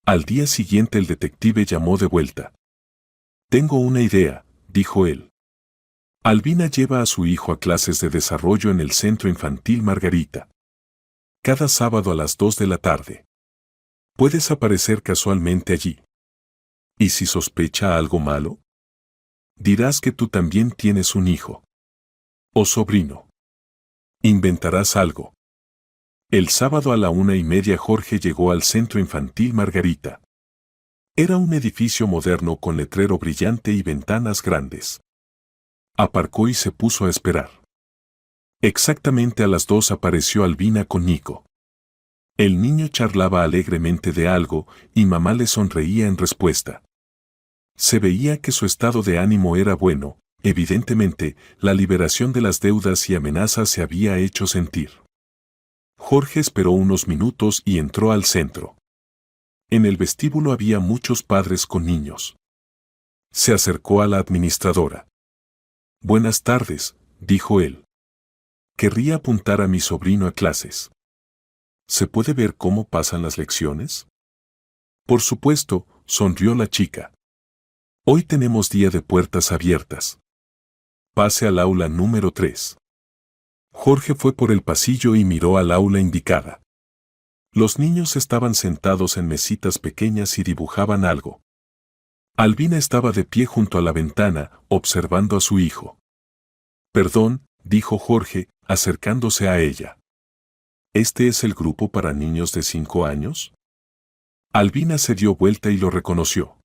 Al día siguiente el detective llamó de vuelta. Tengo una idea, dijo él. Albina lleva a su hijo a clases de desarrollo en el Centro Infantil Margarita. Cada sábado a las 2 de la tarde. Puedes aparecer casualmente allí. ¿Y si sospecha algo malo? Dirás que tú también tienes un hijo. O sobrino. Inventarás algo. El sábado a la 1:30 Jorge llegó al Centro Infantil Margarita. Era un edificio moderno con letrero brillante y ventanas grandes. Aparcó y se puso a esperar. Exactamente a las 2 apareció Albina con Nico. El niño charlaba alegremente de algo y mamá le sonreía en respuesta. Se veía que su estado de ánimo era bueno, evidentemente, la liberación de las deudas y amenazas se había hecho sentir. Jorge esperó unos minutos y entró al centro. En el vestíbulo había muchos padres con niños. Se acercó a la administradora. Buenas tardes, dijo él. Querría apuntar a mi sobrino a clases. ¿Se puede ver cómo pasan las lecciones? Por supuesto, sonrió la chica. Hoy tenemos día de puertas abiertas. Pase al aula número 3. Jorge fue por el pasillo y miró al aula indicada. Los niños estaban sentados en mesitas pequeñas y dibujaban algo. Albina estaba de pie junto a la ventana, observando a su hijo. Perdón, dijo Jorge, acercándose a ella. ¿Este es el grupo para niños de 5 años? Albina se dio vuelta y lo reconoció.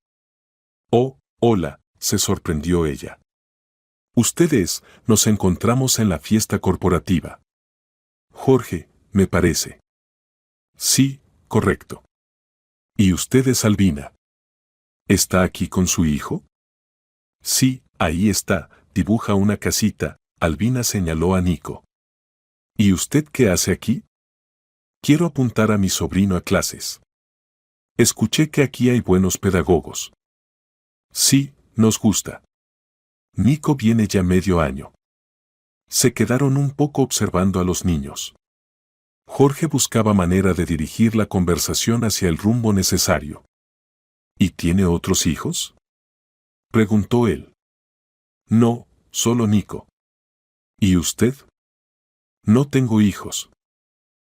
Oh, hola, se sorprendió ella. Ustedes, nos encontramos en la fiesta corporativa. Jorge, me parece. Sí, correcto. ¿Y usted es Albina? ¿Está aquí con su hijo? Sí, ahí está, dibuja una casita, Albina señaló a Nico. ¿Y usted qué hace aquí? Quiero apuntar a mi sobrino a clases. Escuché que aquí hay buenos pedagogos. Sí, nos gusta. Nico viene ya medio año. Se quedaron un poco observando a los niños. Jorge buscaba manera de dirigir la conversación hacia el rumbo necesario. ¿Y tiene otros hijos?, preguntó él. No, solo Nico. ¿Y usted? No tengo hijos.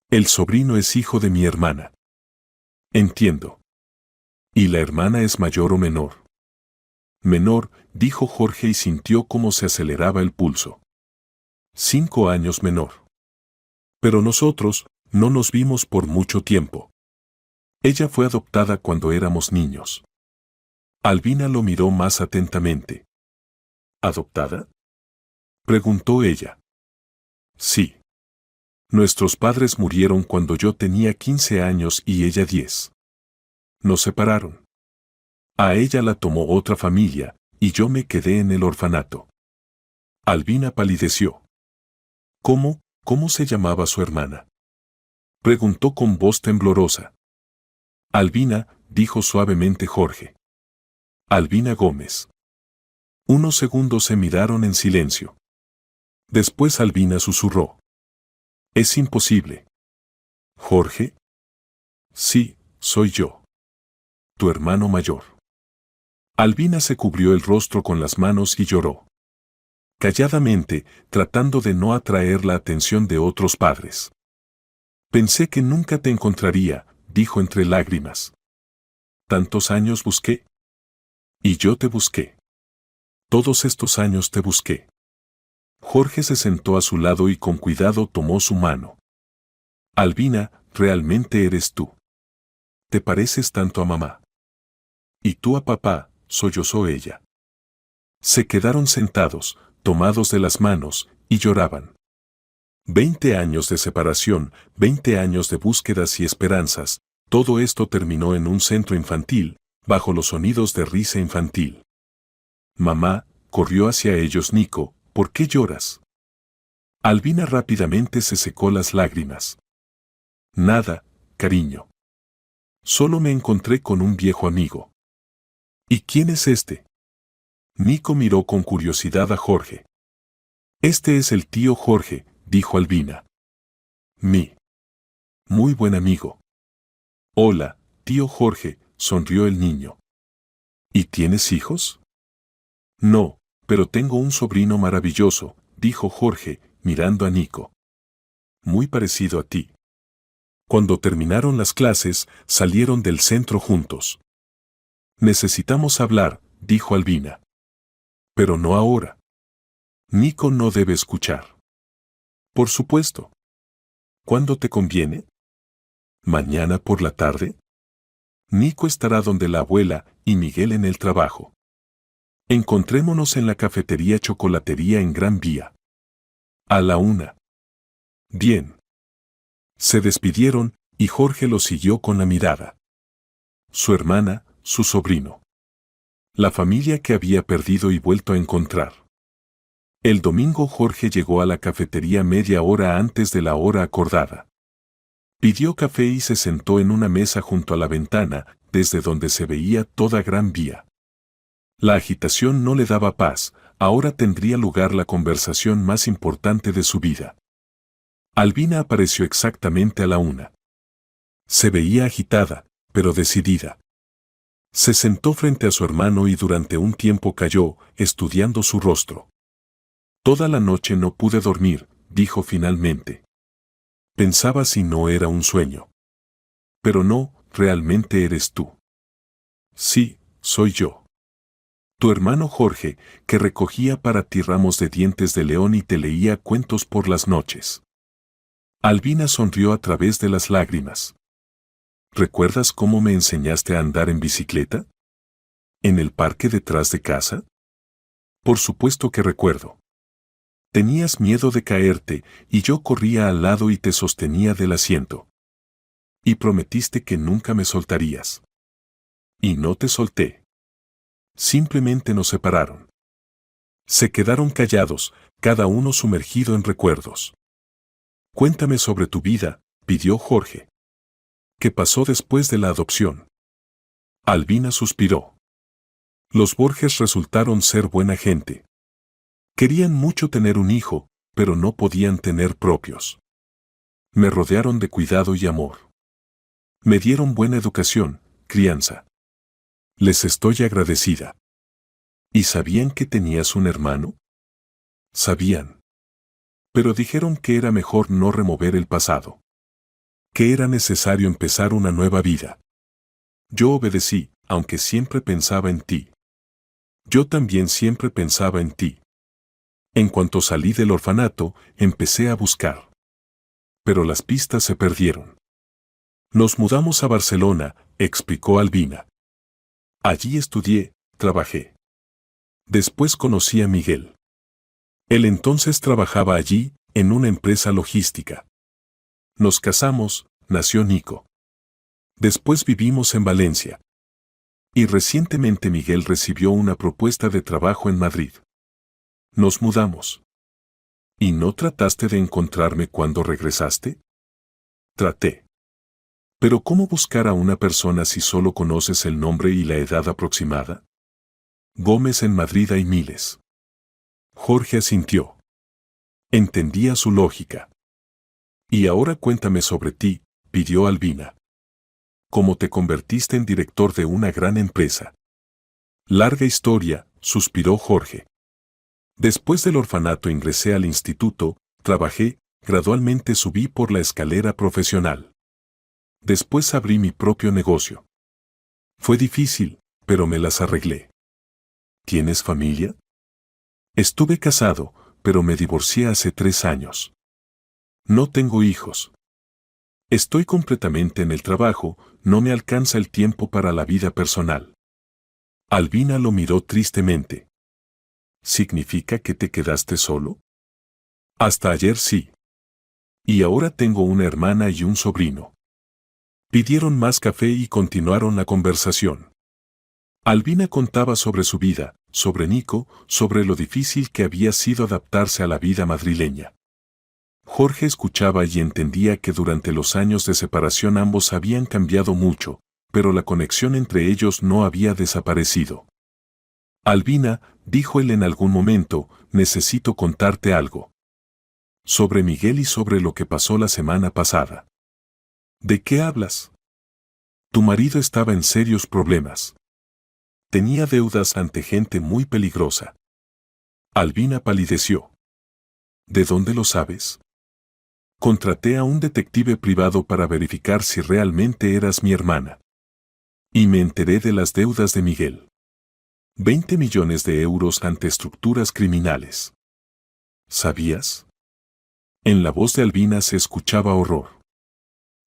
El sobrino es hijo de mi hermana. Entiendo. ¿Y la hermana es mayor o menor? Menor, dijo Jorge y sintió cómo se aceleraba el pulso. 5 años menor. Pero nosotros no nos vimos por mucho tiempo. Ella fue adoptada cuando éramos niños. Albina lo miró más atentamente. ¿Adoptada?, preguntó ella. Sí. Nuestros padres murieron cuando yo tenía 15 años y ella 10. Nos separaron. A ella la tomó otra familia, y yo me quedé en el orfanato. Albina palideció. ¿Cómo se llamaba su hermana?, preguntó con voz temblorosa. Albina, dijo suavemente Jorge. Albina Gómez. Unos segundos se miraron en silencio. Después Albina susurró. Es imposible. ¿Jorge? Sí, soy yo. Tu hermano mayor. Albina se cubrió el rostro con las manos y lloró. Calladamente, tratando de no atraer la atención de otros padres. Pensé que nunca te encontraría, dijo entre lágrimas. Tantos años busqué. Y yo te busqué. Todos estos años te busqué. Jorge se sentó a su lado y con cuidado tomó su mano. Albina, realmente eres tú. Te pareces tanto a mamá. Y tú a papá, sollozó ella. Se quedaron sentados, tomados de las manos, y lloraban. 20 años de separación, 20 años de búsquedas y esperanzas, todo esto terminó en un centro infantil, bajo los sonidos de risa infantil. Mamá, corrió hacia ellos Nico, ¿por qué lloras? Albina rápidamente se secó las lágrimas. Nada, cariño. Solo me encontré con un viejo amigo. ¿Y quién es este? Nico miró con curiosidad a Jorge. Este es el tío Jorge, dijo Albina. Muy buen amigo. Hola, tío Jorge, sonrió el niño. ¿Y tienes hijos? No, pero tengo un sobrino maravilloso, dijo Jorge, mirando a Nico. Muy parecido a ti. Cuando terminaron las clases, salieron del centro juntos. Necesitamos hablar, dijo Albina. Pero no ahora. Nico no debe escuchar. Por supuesto. ¿Cuándo te conviene? ¿Mañana por la tarde? Nico estará donde la abuela y Miguel en el trabajo. Encontrémonos en la cafetería Chocolatería en Gran Vía. A la 1. Bien. Se despidieron, y Jorge lo siguió con la mirada. Su hermana, su sobrino. La familia que había perdido y vuelto a encontrar. El domingo Jorge llegó a la cafetería media hora antes de la hora acordada. Pidió café y se sentó en una mesa junto a la ventana, desde donde se veía toda Gran Vía. La agitación no le daba paz, ahora tendría lugar la conversación más importante de su vida. Albina apareció exactamente a la 1. Se veía agitada, pero decidida. Se sentó frente a su hermano y durante un tiempo calló, estudiando su rostro. Toda la noche no pude dormir, dijo finalmente. Pensaba si no era un sueño. Pero no, realmente eres tú. Sí, soy yo. Tu hermano Jorge, que recogía para ti ramos de dientes de león y te leía cuentos por las noches. Albina sonrió a través de las lágrimas. ¿Recuerdas cómo me enseñaste a andar en bicicleta? ¿En el parque detrás de casa? Por supuesto que recuerdo. Tenías miedo de caerte, y yo corría al lado y te sostenía del asiento. Y prometiste que nunca me soltarías. Y no te solté. Simplemente nos separaron. Se quedaron callados, cada uno sumergido en recuerdos. Cuéntame sobre tu vida, pidió Jorge. ¿Qué pasó después de la adopción? Albina suspiró. Los Borges resultaron ser buena gente. Querían mucho tener un hijo, pero no podían tener propios. Me rodearon de cuidado y amor. Me dieron buena educación, crianza. Les estoy agradecida. ¿Y sabían que tenías un hermano? Sabían. Pero dijeron que era mejor no remover el pasado. Que era necesario empezar una nueva vida. Yo obedecí, aunque siempre pensaba en ti. Yo también siempre pensaba en ti. En cuanto salí del orfanato, empecé a buscar. Pero las pistas se perdieron. Nos mudamos a Barcelona, explicó Albina. Allí estudié, trabajé. Después conocí a Miguel. Él entonces trabajaba allí, en una empresa logística. Nos casamos, nació Nico. Después vivimos en Valencia. Y recientemente Miguel recibió una propuesta de trabajo en Madrid. Nos mudamos. ¿Y no trataste de encontrarme cuando regresaste? Traté. Pero ¿cómo buscar a una persona si solo conoces el nombre y la edad aproximada? Gómez, en Madrid hay miles. Jorge asintió. Entendía su lógica. Y ahora cuéntame sobre ti, pidió Albina. ¿Cómo te convertiste en director de una gran empresa? Larga historia, suspiró Jorge. Después del orfanato ingresé al instituto, trabajé, gradualmente subí por la escalera profesional. Después abrí mi propio negocio. Fue difícil, pero me las arreglé. ¿Tienes familia? Estuve casado, pero me divorcié hace 3 años. No tengo hijos. Estoy completamente en el trabajo, no me alcanza el tiempo para la vida personal. Albina lo miró tristemente. ¿Significa que te quedaste solo? Hasta ayer sí. Y ahora tengo una hermana y un sobrino. Pidieron más café y continuaron la conversación. Albina contaba sobre su vida, sobre Nico, sobre lo difícil que había sido adaptarse a la vida madrileña. Jorge escuchaba y entendía que durante los años de separación ambos habían cambiado mucho, pero la conexión entre ellos no había desaparecido. Albina, dijo él en algún momento, necesito contarte algo. Sobre Miguel y sobre lo que pasó la semana pasada. ¿De qué hablas? Tu marido estaba en serios problemas. Tenía deudas ante gente muy peligrosa. Albina palideció. ¿De dónde lo sabes? Contraté a un detective privado para verificar si realmente eras mi hermana. Y me enteré de las deudas de Miguel. 20 millones de euros ante estructuras criminales. ¿Sabías? En la voz de Albina se escuchaba horror.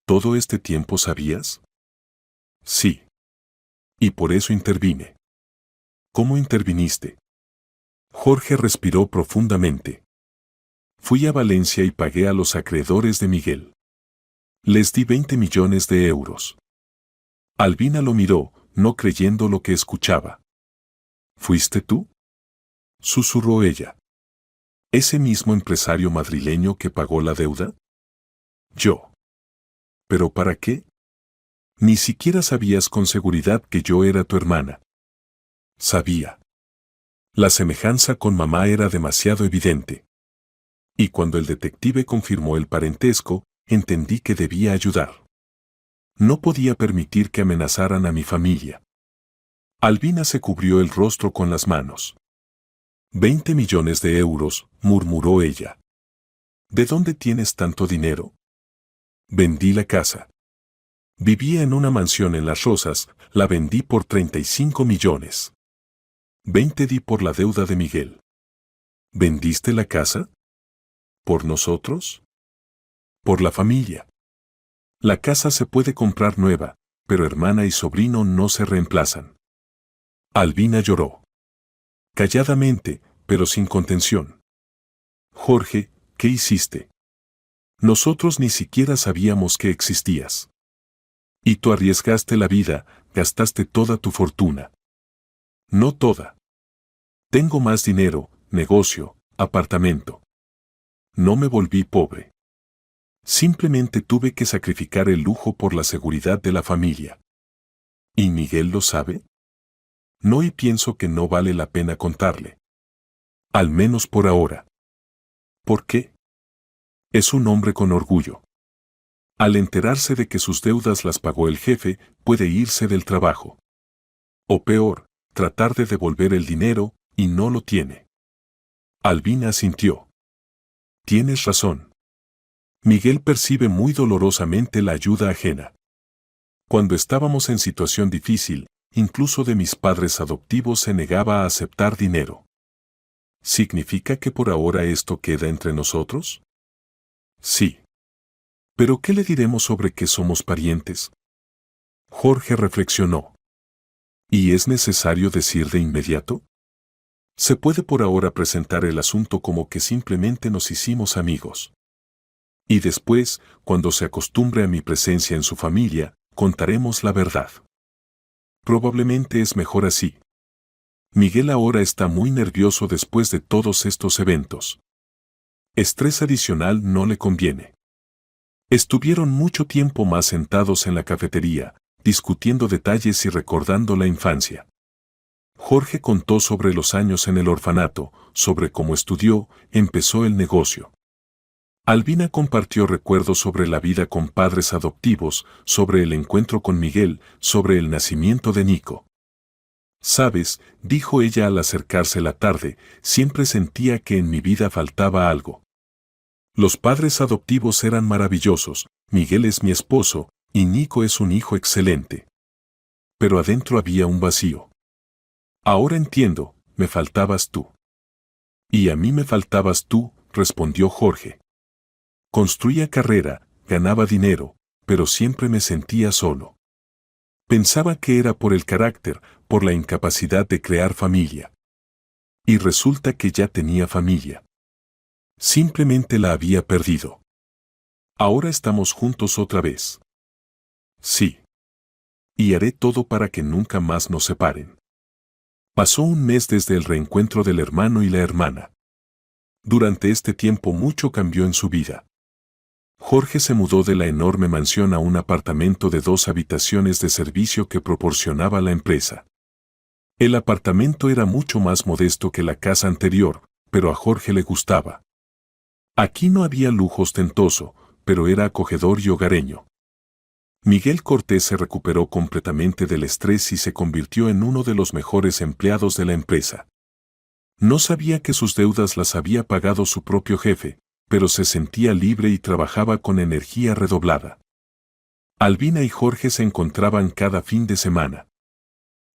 ¿Todo este tiempo sabías? Sí. Y por eso intervine. ¿Cómo interviniste? Jorge respiró profundamente. Fui a Valencia y pagué a los acreedores de Miguel. Les di 20 millones de euros. Albina lo miró, no creyendo lo que escuchaba. ¿Fuiste tú? Susurró ella. ¿Ese mismo empresario madrileño que pagó la deuda? Yo. ¿Pero para qué? Ni siquiera sabías con seguridad que yo era tu hermana. Sabía. La semejanza con mamá era demasiado evidente. Y cuando el detective confirmó el parentesco, entendí que debía ayudar. No podía permitir que amenazaran a mi familia. Albina se cubrió el rostro con las manos. 20 millones de euros, murmuró ella. ¿De dónde tienes tanto dinero? Vendí la casa. Vivía en una mansión en Las Rozas, la vendí por 35 millones. 20 di por la deuda de Miguel. ¿Vendiste la casa? ¿Por nosotros? Por la familia. La casa se puede comprar nueva, pero hermana y sobrino no se reemplazan. Albina lloró. Calladamente, pero sin contención. Jorge, ¿qué hiciste? Nosotros ni siquiera sabíamos que existías. Y tú arriesgaste la vida, gastaste toda tu fortuna. No toda. Tengo más dinero, negocio, apartamento. No me volví pobre. Simplemente tuve que sacrificar el lujo por la seguridad de la familia. ¿Y Miguel lo sabe? No, y pienso que no vale la pena contarle. Al menos por ahora. ¿Por qué? Es un hombre con orgullo. Al enterarse de que sus deudas las pagó el jefe, puede irse del trabajo. O peor, tratar de devolver el dinero, y no lo tiene. Albina asintió. Tienes razón. Miguel percibe muy dolorosamente la ayuda ajena. Cuando estábamos en situación difícil, incluso de mis padres adoptivos se negaba a aceptar dinero. ¿Significa que por ahora esto queda entre nosotros? Sí. ¿Pero qué le diremos sobre que somos parientes? Jorge reflexionó. ¿Y es necesario decir de inmediato? Se puede por ahora presentar el asunto como que simplemente nos hicimos amigos. Y después, cuando se acostumbre a mi presencia en su familia, contaremos la verdad. Probablemente es mejor así. Miguel ahora está muy nervioso después de todos estos eventos. Estrés adicional no le conviene. Estuvieron mucho tiempo más sentados en la cafetería, discutiendo detalles y recordando la infancia. Jorge contó sobre los años en el orfanato, sobre cómo estudió, empezó el negocio. Albina compartió recuerdos sobre la vida con padres adoptivos, sobre el encuentro con Miguel, sobre el nacimiento de Nico. «Sabes», dijo ella al acercarse la tarde, «siempre sentía que en mi vida faltaba algo. Los padres adoptivos eran maravillosos, Miguel es mi esposo, y Nico es un hijo excelente. Pero adentro había un vacío. Ahora entiendo, me faltabas tú». «Y a mí me faltabas tú», respondió Jorge. Construía carrera, ganaba dinero, pero siempre me sentía solo. Pensaba que era por el carácter, por la incapacidad de crear familia. Y resulta que ya tenía familia. Simplemente la había perdido. Ahora estamos juntos otra vez. Sí. Y haré todo para que nunca más nos separen. Pasó un mes desde el reencuentro del hermano y la hermana. Durante este tiempo mucho cambió en su vida. Jorge se mudó de la enorme mansión a un apartamento de 2 habitaciones de servicio que proporcionaba la empresa. El apartamento era mucho más modesto que la casa anterior, pero a Jorge le gustaba. Aquí no había lujo ostentoso, pero era acogedor y hogareño. Miguel Cortés se recuperó completamente del estrés y se convirtió en uno de los mejores empleados de la empresa. No sabía que sus deudas las había pagado su propio jefe, pero se sentía libre y trabajaba con energía redoblada. Albina y Jorge se encontraban cada fin de semana.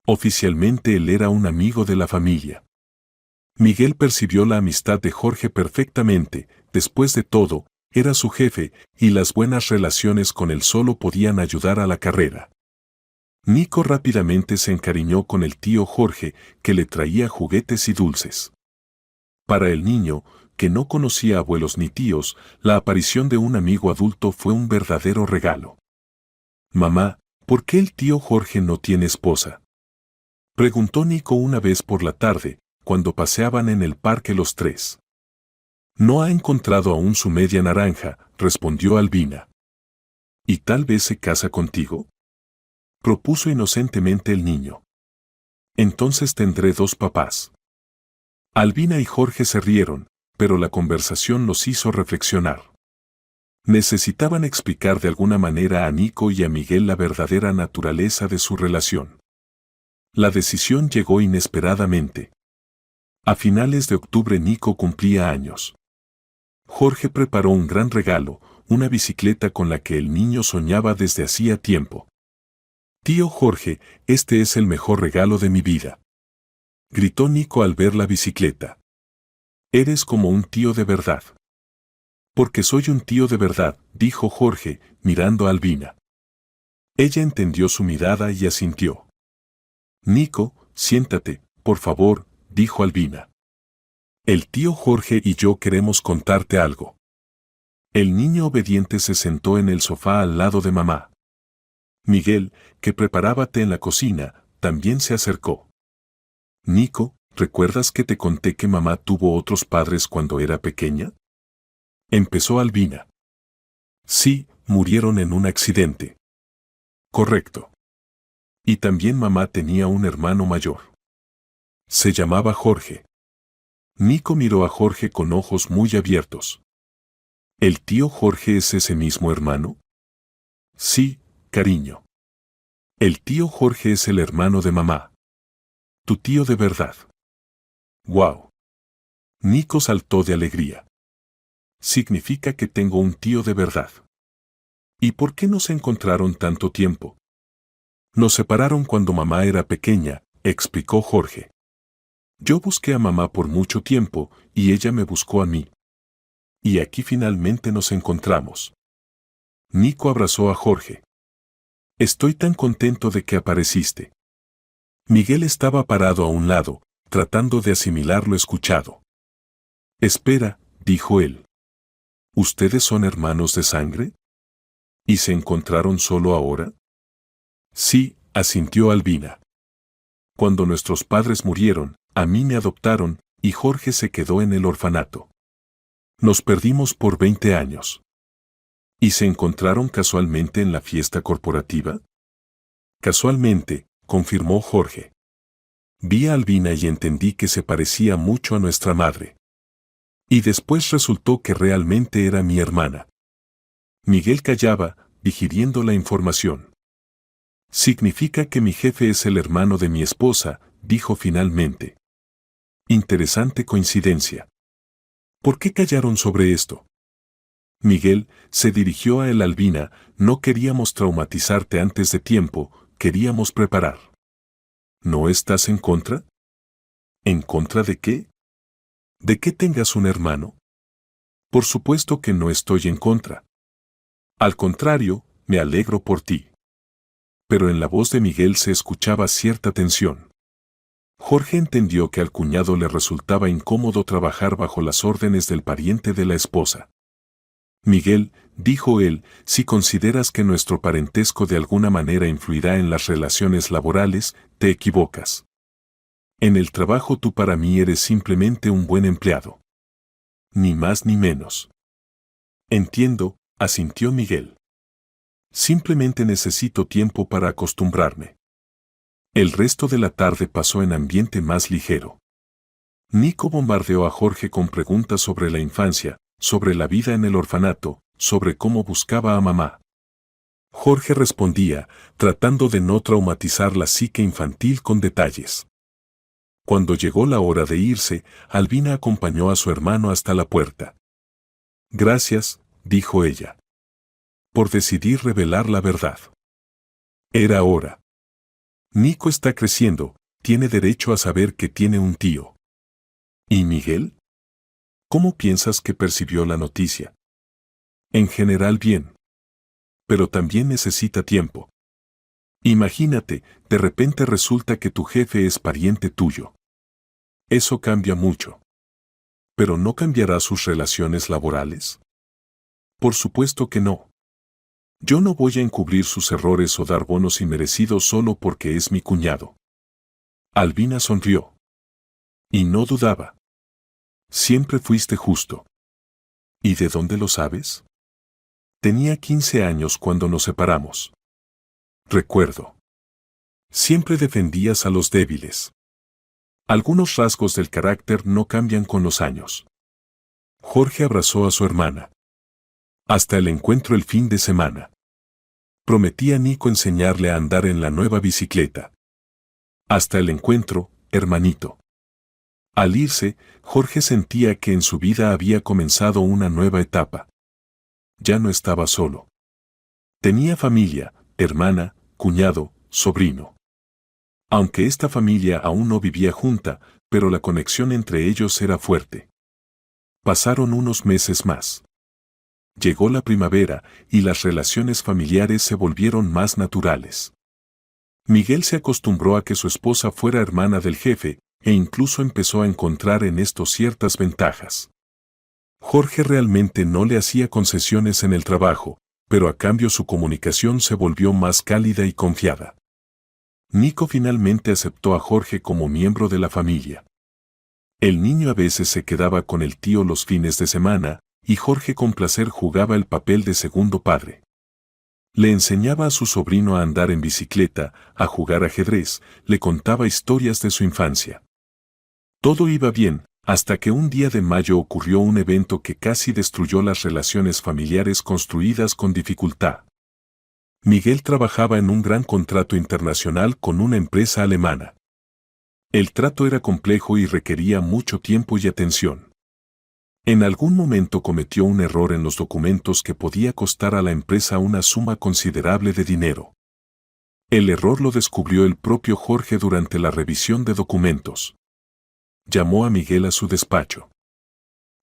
Oficialmente él era un amigo de la familia. Miguel percibió la amistad de Jorge perfectamente, después de todo, era su jefe, y las buenas relaciones con él solo podían ayudar a la carrera. Nico rápidamente se encariñó con el tío Jorge, que le traía juguetes y dulces. Para el niño, que no conocía abuelos ni tíos, la aparición de un amigo adulto fue un verdadero regalo. «Mamá, ¿por qué el tío Jorge no tiene esposa?», preguntó Nico una vez por la tarde, cuando paseaban en el parque los tres. «No ha encontrado aún su media naranja», respondió Albina. «¿Y tal vez se casa contigo?», propuso inocentemente el niño. «Entonces tendré 2 papás». Albina y Jorge se rieron, pero la conversación los hizo reflexionar. Necesitaban explicar de alguna manera a Nico y a Miguel la verdadera naturaleza de su relación. La decisión llegó inesperadamente. A finales de octubre Nico cumplía años. Jorge preparó un gran regalo, una bicicleta con la que el niño soñaba desde hacía tiempo. «Tío Jorge, este es el mejor regalo de mi vida», gritó Nico al ver la bicicleta. «Eres como un tío de verdad». «Porque soy un tío de verdad», dijo Jorge, mirando a Albina. Ella entendió su mirada y asintió. «Nico, siéntate, por favor», dijo Albina. «El tío Jorge y yo queremos contarte algo». El niño obediente se sentó en el sofá al lado de mamá. Miguel, que preparaba té en la cocina, también se acercó. «Nico, ¿recuerdas que te conté que mamá tuvo otros padres cuando era pequeña?», empezó Albina. «Sí, murieron en un accidente». «Correcto. Y también mamá tenía un hermano mayor. Se llamaba Jorge». Nico miró a Jorge con ojos muy abiertos. «¿El tío Jorge es ese mismo hermano?». «Sí, cariño. El tío Jorge es el hermano de mamá. Tu tío de verdad». «¡Guau!». Nico saltó de alegría. «Significa que tengo un tío de verdad». «¿Y por qué no se encontraron tanto tiempo?». «Nos separaron cuando mamá era pequeña», explicó Jorge. «Yo busqué a mamá por mucho tiempo, y ella me buscó a mí. Y aquí finalmente nos encontramos». Nico abrazó a Jorge. «Estoy tan contento de que apareciste». Miguel estaba parado a un lado, tratando de asimilar lo escuchado. Espera, dijo él. ¿Ustedes son hermanos de sangre? ¿Y se encontraron solo ahora? Sí, asintió Albina. Cuando nuestros padres murieron, a mí me adoptaron, y Jorge se quedó en el orfanato. Nos perdimos por 20 años. ¿Y se encontraron casualmente en la fiesta corporativa? Casualmente, confirmó Jorge. Vi a Albina y entendí que se parecía mucho a nuestra madre. Y después resultó que realmente era mi hermana. Miguel callaba, digiriendo la información. Significa que mi jefe es el hermano de mi esposa, dijo finalmente. Interesante coincidencia. ¿Por qué callaron sobre esto? Miguel se dirigió a él. Albina, no queríamos traumatizarte antes de tiempo, queríamos preparar. ¿No estás en contra? ¿En contra de qué? ¿De que tengas un hermano? Por supuesto que no estoy en contra. Al contrario, me alegro por ti. Pero en la voz de Miguel se escuchaba cierta tensión. Jorge entendió que al cuñado le resultaba incómodo trabajar bajo las órdenes del pariente de la esposa. Miguel, dijo él, si consideras que nuestro parentesco de alguna manera influirá en las relaciones laborales, te equivocas. En el trabajo tú para mí eres simplemente un buen empleado. Ni más ni menos. Entiendo, asintió Miguel. Simplemente necesito tiempo para acostumbrarme. El resto de la tarde pasó en ambiente más ligero. Nico bombardeó a Jorge con preguntas sobre la infancia, sobre la vida en el orfanato, sobre cómo buscaba a mamá. Jorge respondía, tratando de no traumatizar la psique infantil con detalles. Cuando llegó la hora de irse, Albina acompañó a su hermano hasta la puerta. Gracias, dijo ella, por decidir revelar la verdad. Era hora. Nico está creciendo, tiene derecho a saber que tiene un tío. ¿Y Miguel? ¿Cómo piensas que percibió la noticia? En general bien. Pero también necesita tiempo. Imagínate, de repente resulta que tu jefe es pariente tuyo. Eso cambia mucho. ¿Pero no cambiará sus relaciones laborales? Por supuesto que no. Yo no voy a encubrir sus errores o dar bonos inmerecidos solo porque es mi cuñado. Albina sonrió. Y no dudaba. Siempre fuiste justo. ¿Y de dónde lo sabes? Tenía 15 años cuando nos separamos. Recuerdo. Siempre defendías a los débiles. Algunos rasgos del carácter no cambian con los años. Jorge abrazó a su hermana. Hasta el encuentro el fin de semana. Prometí a Nico enseñarle a andar en la nueva bicicleta. Hasta el encuentro, hermanito. Al irse, Jorge sentía que en su vida había comenzado una nueva etapa. Ya no estaba solo. Tenía familia, hermana, cuñado, sobrino. Aunque esta familia aún no vivía junta, pero la conexión entre ellos era fuerte. Pasaron unos meses más. Llegó la primavera y las relaciones familiares se volvieron más naturales. Miguel se acostumbró a que su esposa fuera hermana del jefe, e incluso empezó a encontrar en esto ciertas ventajas. Jorge realmente no le hacía concesiones en el trabajo, pero a cambio su comunicación se volvió más cálida y confiada. Nico finalmente aceptó a Jorge como miembro de la familia. El niño a veces se quedaba con el tío los fines de semana, y Jorge con placer jugaba el papel de segundo padre. Le enseñaba a su sobrino a andar en bicicleta, a jugar ajedrez, le contaba historias de su infancia. Todo iba bien, hasta que un día de mayo ocurrió un evento que casi destruyó las relaciones familiares construidas con dificultad. Miguel trabajaba en un gran contrato internacional con una empresa alemana. El trato era complejo y requería mucho tiempo y atención. En algún momento cometió un error en los documentos que podía costar a la empresa una suma considerable de dinero. El error lo descubrió el propio Jorge durante la revisión de documentos. Llamó a Miguel a su despacho.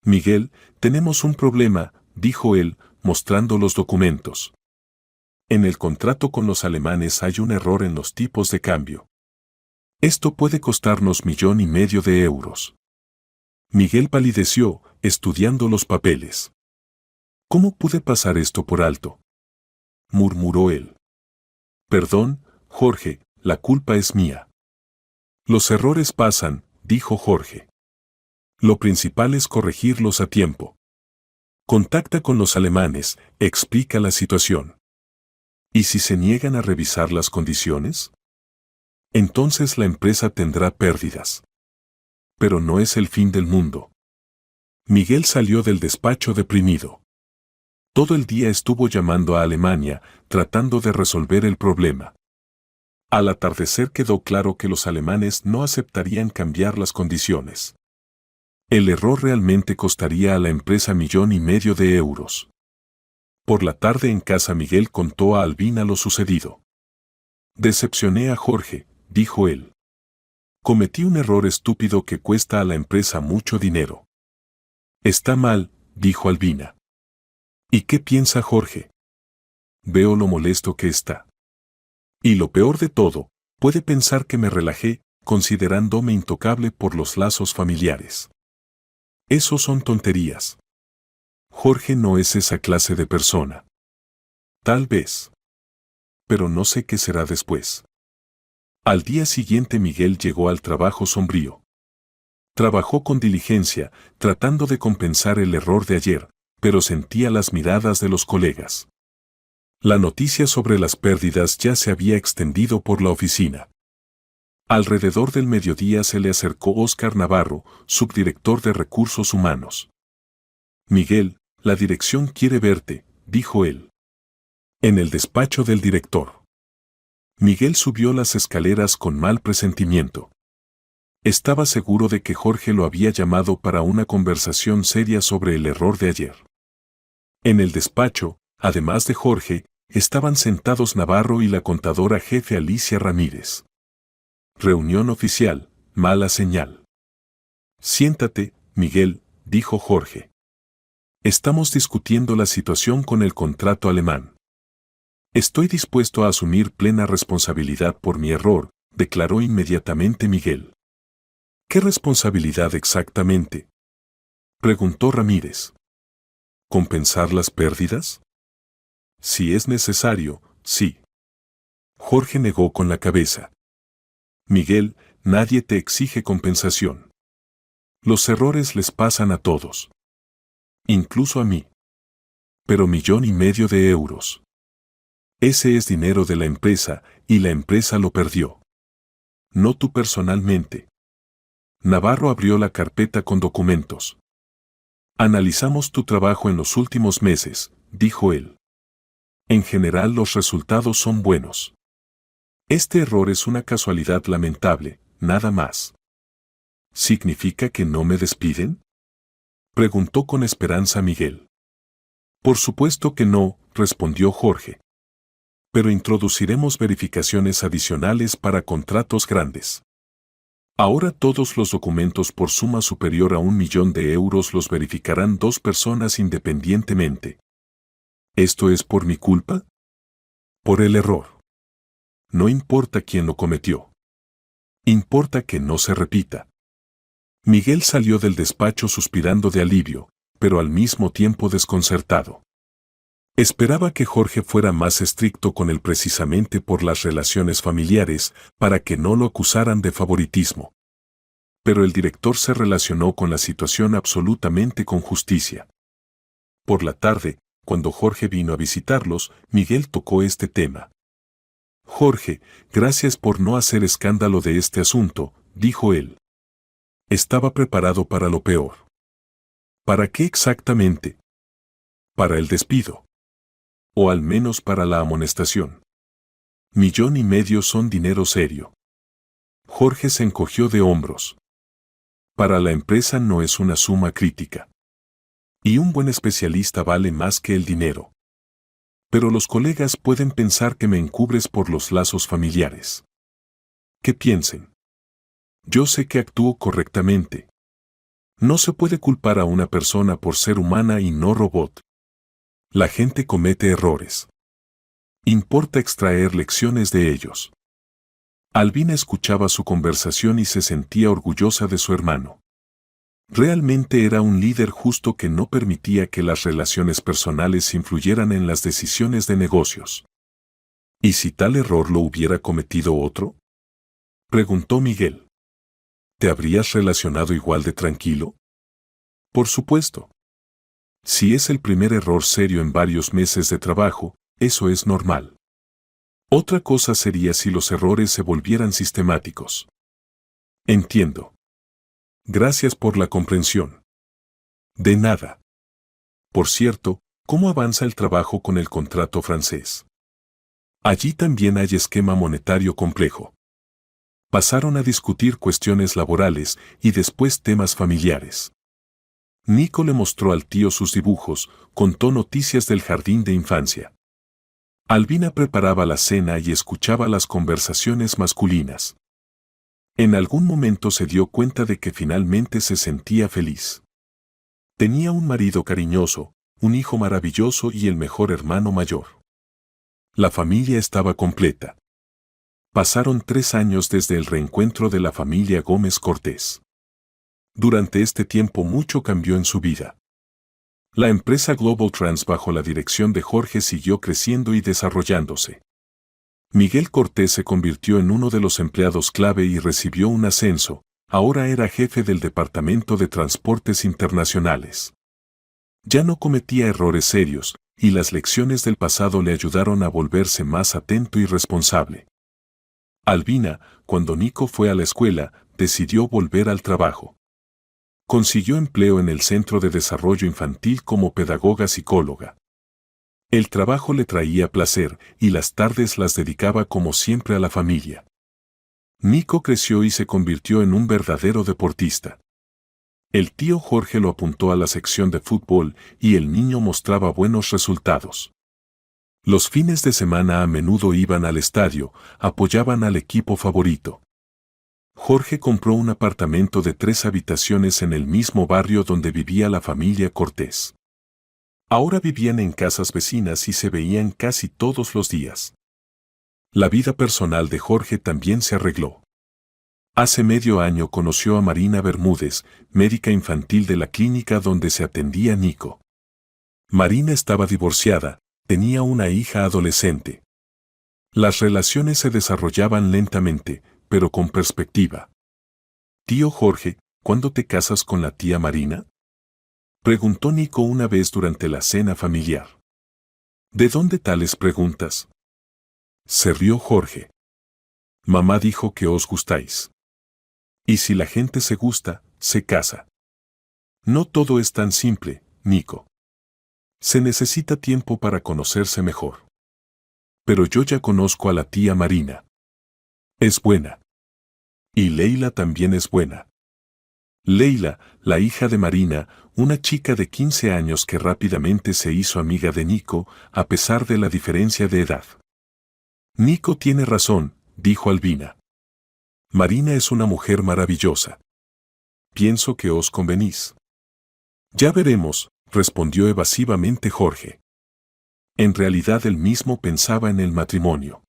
Miguel, tenemos un problema, dijo él, mostrando los documentos. En el contrato con los alemanes hay un error en los tipos de cambio. Esto puede costarnos 1,5 millones de euros. Miguel palideció, estudiando los papeles. ¿Cómo pude pasar esto por alto?, murmuró él. Perdón, Jorge, la culpa es mía. Los errores pasan, dijo Jorge. Lo principal es corregirlos a tiempo. Contacta con los alemanes, explica la situación. ¿Y si se niegan a revisar las condiciones? Entonces la empresa tendrá pérdidas. Pero no es el fin del mundo. Miguel salió del despacho deprimido. Todo el día estuvo llamando a Alemania, tratando de resolver el problema. Al atardecer quedó claro que los alemanes no aceptarían cambiar las condiciones. El error realmente costaría a la empresa 1,5 millones de euros. Por la tarde en casa Miguel contó a Albina lo sucedido. Decepcioné a Jorge, dijo él. Cometí un error estúpido que cuesta a la empresa mucho dinero. Está mal, dijo Albina. ¿Y qué piensa Jorge? Veo lo molesto que está. Y lo peor de todo, puede pensar que me relajé, considerándome intocable por los lazos familiares. Eso son tonterías. Jorge no es esa clase de persona. Tal vez. Pero no sé qué será después. Al día siguiente Miguel llegó al trabajo sombrío. Trabajó con diligencia, tratando de compensar el error de ayer, pero sentía las miradas de los colegas. La noticia sobre las pérdidas ya se había extendido por la oficina. Alrededor del mediodía se le acercó Óscar Navarro, subdirector de Recursos Humanos. Miguel, la dirección quiere verte, dijo él. En el despacho del director. Miguel subió las escaleras con mal presentimiento. Estaba seguro de que Jorge lo había llamado para una conversación seria sobre el error de ayer. En el despacho, además de Jorge, estaban sentados Navarro y la contadora jefe Alicia Ramírez. Reunión oficial, mala señal. Siéntate, Miguel, dijo Jorge. Estamos discutiendo la situación con el contrato alemán. Estoy dispuesto a asumir plena responsabilidad por mi error, declaró inmediatamente Miguel. ¿Qué responsabilidad exactamente?, preguntó Ramírez. ¿Compensar las pérdidas? Si es necesario, sí. Jorge negó con la cabeza. Miguel, nadie te exige compensación. Los errores les pasan a todos. Incluso a mí. Pero 1,5 millones de euros. Ese es dinero de la empresa, y la empresa lo perdió. No tú personalmente. Navarro abrió la carpeta con documentos. Analizamos tu trabajo en los últimos meses, dijo él. En general los resultados son buenos. Este error es una casualidad lamentable, nada más. ¿Significa que no me despiden?, preguntó con esperanza Miguel. Por supuesto que no, respondió Jorge. Pero introduciremos verificaciones adicionales para contratos grandes. Ahora todos los documentos por suma superior a 1 millón de euros los verificarán 2 personas independientemente. ¿Esto es por mi culpa? Por el error. No importa quién lo cometió. Importa que no se repita. Miguel salió del despacho suspirando de alivio, pero al mismo tiempo desconcertado. Esperaba que Jorge fuera más estricto con él precisamente por las relaciones familiares, para que no lo acusaran de favoritismo. Pero el director se relacionó con la situación absolutamente con justicia. Por la tarde, cuando Jorge vino a visitarlos, Miguel tocó este tema. Jorge, gracias por no hacer escándalo de este asunto, dijo él. Estaba preparado para lo peor. ¿Para qué exactamente? Para el despido. O al menos para la amonestación. 1,5 millones son dinero serio. Jorge se encogió de hombros. Para la empresa no es una suma crítica. Y un buen especialista vale más que el dinero. Pero los colegas pueden pensar que me encubres por los lazos familiares. ¿Qué piensen? Yo sé que actúo correctamente. No se puede culpar a una persona por ser humana y no robot. La gente comete errores. Importa extraer lecciones de ellos. Albina escuchaba su conversación y se sentía orgullosa de su hermano. Realmente era un líder justo que no permitía que las relaciones personales influyeran en las decisiones de negocios. ¿Y si tal error lo hubiera cometido otro? Preguntó Miguel. ¿Te habrías relacionado igual de tranquilo? Por supuesto. Si es el primer error serio en varios meses de trabajo, eso es normal. Otra cosa sería si los errores se volvieran sistemáticos. Entiendo. Gracias por la comprensión. De nada. Por cierto, ¿cómo avanza el trabajo con el contrato francés? Allí también hay esquema monetario complejo. Pasaron a discutir cuestiones laborales y después temas familiares. Nico le mostró al tío sus dibujos, contó noticias del jardín de infancia. Albina preparaba la cena y escuchaba las conversaciones masculinas. En algún momento se dio cuenta de que finalmente se sentía feliz. Tenía un marido cariñoso, un hijo maravilloso y el mejor hermano mayor. La familia estaba completa. Pasaron 3 años desde el reencuentro de la familia Gómez Cortés. Durante este tiempo mucho cambió en su vida. La empresa Global Trans bajo la dirección de Jorge siguió creciendo y desarrollándose. Miguel Cortés se convirtió en uno de los empleados clave y recibió un ascenso, ahora era jefe del Departamento de Transportes Internacionales. Ya no cometía errores serios, y las lecciones del pasado le ayudaron a volverse más atento y responsable. Albina, cuando Nico fue a la escuela, decidió volver al trabajo. Consiguió empleo en el Centro de Desarrollo Infantil como pedagoga psicóloga. El trabajo le traía placer y las tardes las dedicaba como siempre a la familia. Nico creció y se convirtió en un verdadero deportista. El tío Jorge lo apuntó a la sección de fútbol y el niño mostraba buenos resultados. Los fines de semana a menudo iban al estadio, apoyaban al equipo favorito. Jorge compró un apartamento de 3 habitaciones en el mismo barrio donde vivía la familia Cortés. Ahora vivían en casas vecinas y se veían casi todos los días. La vida personal de Jorge también se arregló. Hace medio año conoció a Marina Bermúdez, médica infantil de la clínica donde se atendía Nico. Marina estaba divorciada, tenía una hija adolescente. Las relaciones se desarrollaban lentamente, pero con perspectiva. Tío Jorge, ¿cuándo te casas con la tía Marina? Preguntó Nico una vez durante la cena familiar. ¿De dónde tales preguntas? Se rió Jorge. Mamá dijo que os gustáis. Y si la gente se gusta, se casa. No todo es tan simple, Nico. Se necesita tiempo para conocerse mejor. Pero yo ya conozco a la tía Marina. Es buena. Y Leila también es buena. Leila, la hija de Marina, una chica de 15 años que rápidamente se hizo amiga de Nico, a pesar de la diferencia de edad. Nico tiene razón, dijo Albina. Marina es una mujer maravillosa. Pienso que os convenís. Ya veremos, respondió evasivamente Jorge. En realidad él mismo pensaba en el matrimonio.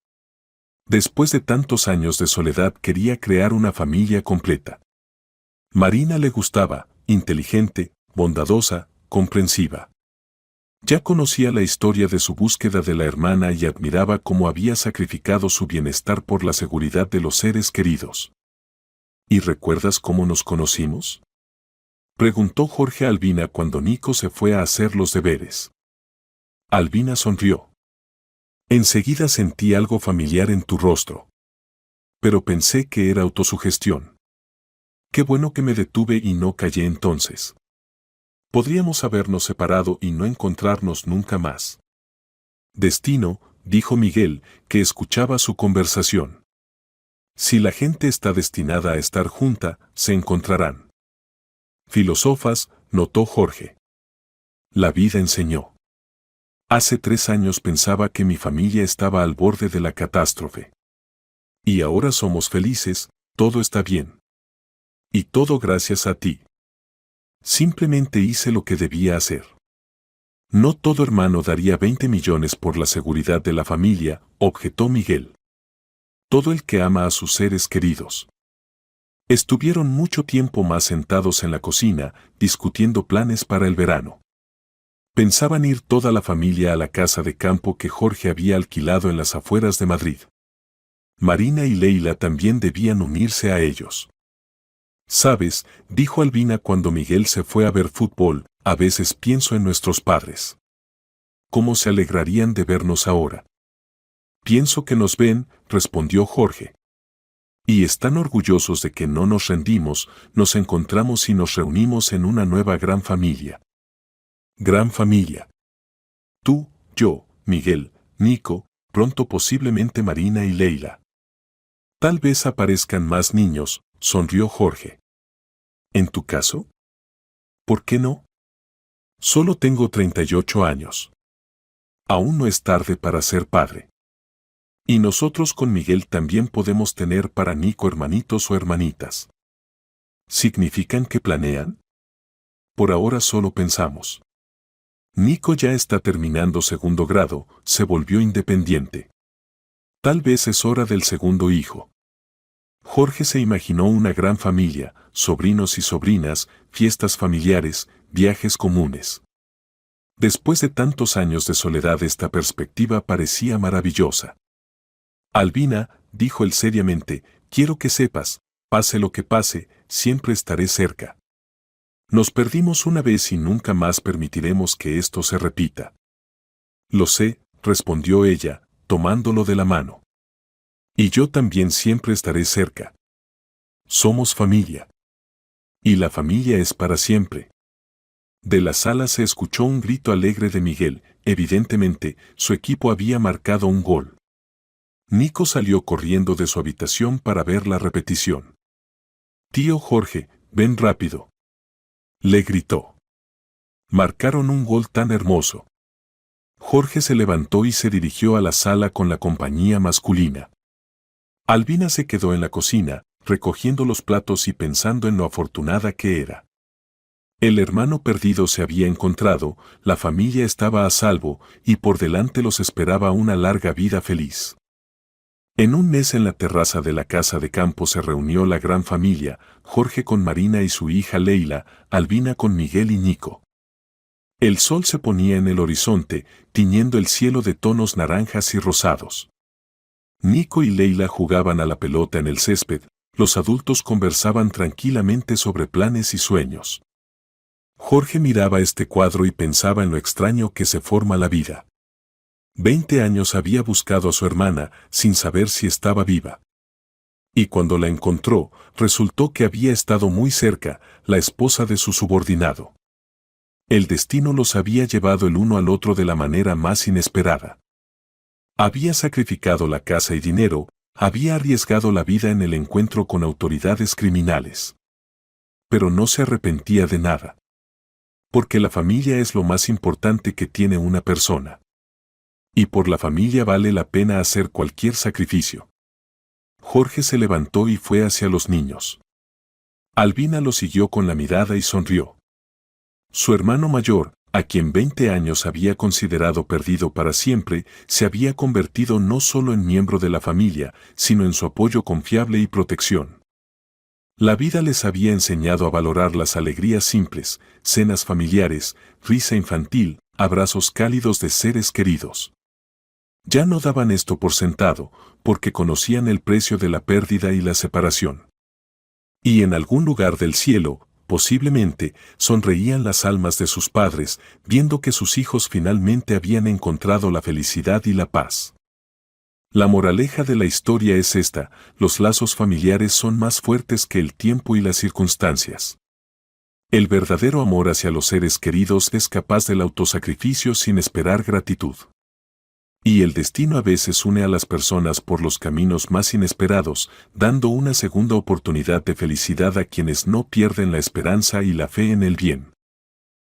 Después de tantos años de soledad quería crear una familia completa. Marina le gustaba, inteligente, bondadosa, comprensiva. Ya conocía la historia de su búsqueda de la hermana y admiraba cómo había sacrificado su bienestar por la seguridad de los seres queridos. ¿Y recuerdas cómo nos conocimos? Preguntó Jorge a Albina cuando Nico se fue a hacer los deberes. Albina sonrió. Enseguida sentí algo familiar en tu rostro. Pero pensé que era autosugestión. Qué bueno que me detuve y no callé entonces. Podríamos habernos separado y no encontrarnos nunca más. Destino, dijo Miguel, que escuchaba su conversación. Si la gente está destinada a estar junta, se encontrarán. Filósofas, notó Jorge. La vida enseñó. Hace 3 años pensaba que mi familia estaba al borde de la catástrofe. Y ahora somos felices, todo está bien. Y todo gracias a ti. Simplemente hice lo que debía hacer. No todo hermano daría 20 millones por la seguridad de la familia, objetó Miguel. todo el que ama a sus seres queridos. Estuvieron mucho tiempo más sentados en la cocina, discutiendo planes para el verano. Pensaban ir toda la familia a la casa de campo que Jorge había alquilado en las afueras de Madrid. Marina y Leila también debían unirse a ellos. «Sabes», dijo Albina cuando Miguel se fue a ver fútbol, «a veces pienso en nuestros padres. ¿Cómo se alegrarían de vernos ahora?» «Pienso que nos ven», respondió Jorge. «Y están orgullosos de que no nos rendimos, nos encontramos y nos reunimos en una nueva gran familia». «Gran familia. Tú, yo, Miguel, Nico, pronto posiblemente Marina y Leila. Tal vez aparezcan más niños», sonrió Jorge. «¿En tu caso? ¿Por qué no? Solo tengo 38 años. Aún no es tarde para ser padre. Y nosotros con Miguel también podemos tener para Nico hermanitos o hermanitas». ¿Significan que planean? Por ahora solo pensamos. Nico ya está terminando segundo grado, se volvió independiente. Tal vez es hora del segundo hijo. Jorge se imaginó una gran familia, sobrinos y sobrinas, fiestas familiares, viajes comunes. Después de tantos años de soledad, esta perspectiva parecía maravillosa. «Albina», dijo él seriamente, «quiero que sepas, pase lo que pase, siempre estaré cerca. Nos perdimos una vez y nunca más permitiremos que esto se repita». «Lo sé», respondió ella, tomándolo de la mano. «Y yo también siempre estaré cerca. Somos familia. Y la familia es para siempre». De la sala se escuchó un grito alegre de Miguel, evidentemente, su equipo había marcado un gol. Nico salió corriendo de su habitación para ver la repetición. «Tío Jorge, ven rápido», le gritó. Marcaron un gol tan hermoso. Jorge se levantó y se dirigió a la sala con la compañía masculina. Albina se quedó en la cocina, recogiendo los platos y pensando en lo afortunada que era. El hermano perdido se había encontrado, la familia estaba a salvo y por delante los esperaba una larga vida feliz. En un mes en la terraza de la casa de campo se reunió la gran familia, Jorge con Marina y su hija Leila, Albina con Miguel y Nico. El sol se ponía en el horizonte, tiñendo el cielo de tonos naranjas y rosados. Nico y Leila jugaban a la pelota en el césped, los adultos conversaban tranquilamente sobre planes y sueños. Jorge miraba este cuadro y pensaba en lo extraño que se forma la vida. 20 años había buscado a su hermana sin saber si estaba viva. Y cuando la encontró, resultó que había estado muy cerca, la esposa de su subordinado. El destino los había llevado el uno al otro de la manera más inesperada. Había sacrificado la casa y dinero, había arriesgado la vida en el encuentro con autoridades criminales. Pero no se arrepentía de nada. Porque la familia es lo más importante que tiene una persona. Y por la familia vale la pena hacer cualquier sacrificio. Jorge se levantó y fue hacia los niños. Albina lo siguió con la mirada y sonrió. Su hermano mayor, a quien 20 años había considerado perdido para siempre, se había convertido no solo en miembro de la familia, sino en su apoyo confiable y protección. La vida les había enseñado a valorar las alegrías simples, cenas familiares, risa infantil, abrazos cálidos de seres queridos. Ya no daban esto por sentado, porque conocían el precio de la pérdida y la separación. Y en algún lugar del cielo, posiblemente, sonreían las almas de sus padres, viendo que sus hijos finalmente habían encontrado la felicidad y la paz. La moraleja de la historia es esta: los lazos familiares son más fuertes que el tiempo y las circunstancias. El verdadero amor hacia los seres queridos es capaz del autosacrificio sin esperar gratitud. Y el destino a veces une a las personas por los caminos más inesperados, dando una segunda oportunidad de felicidad a quienes no pierden la esperanza y la fe en el bien.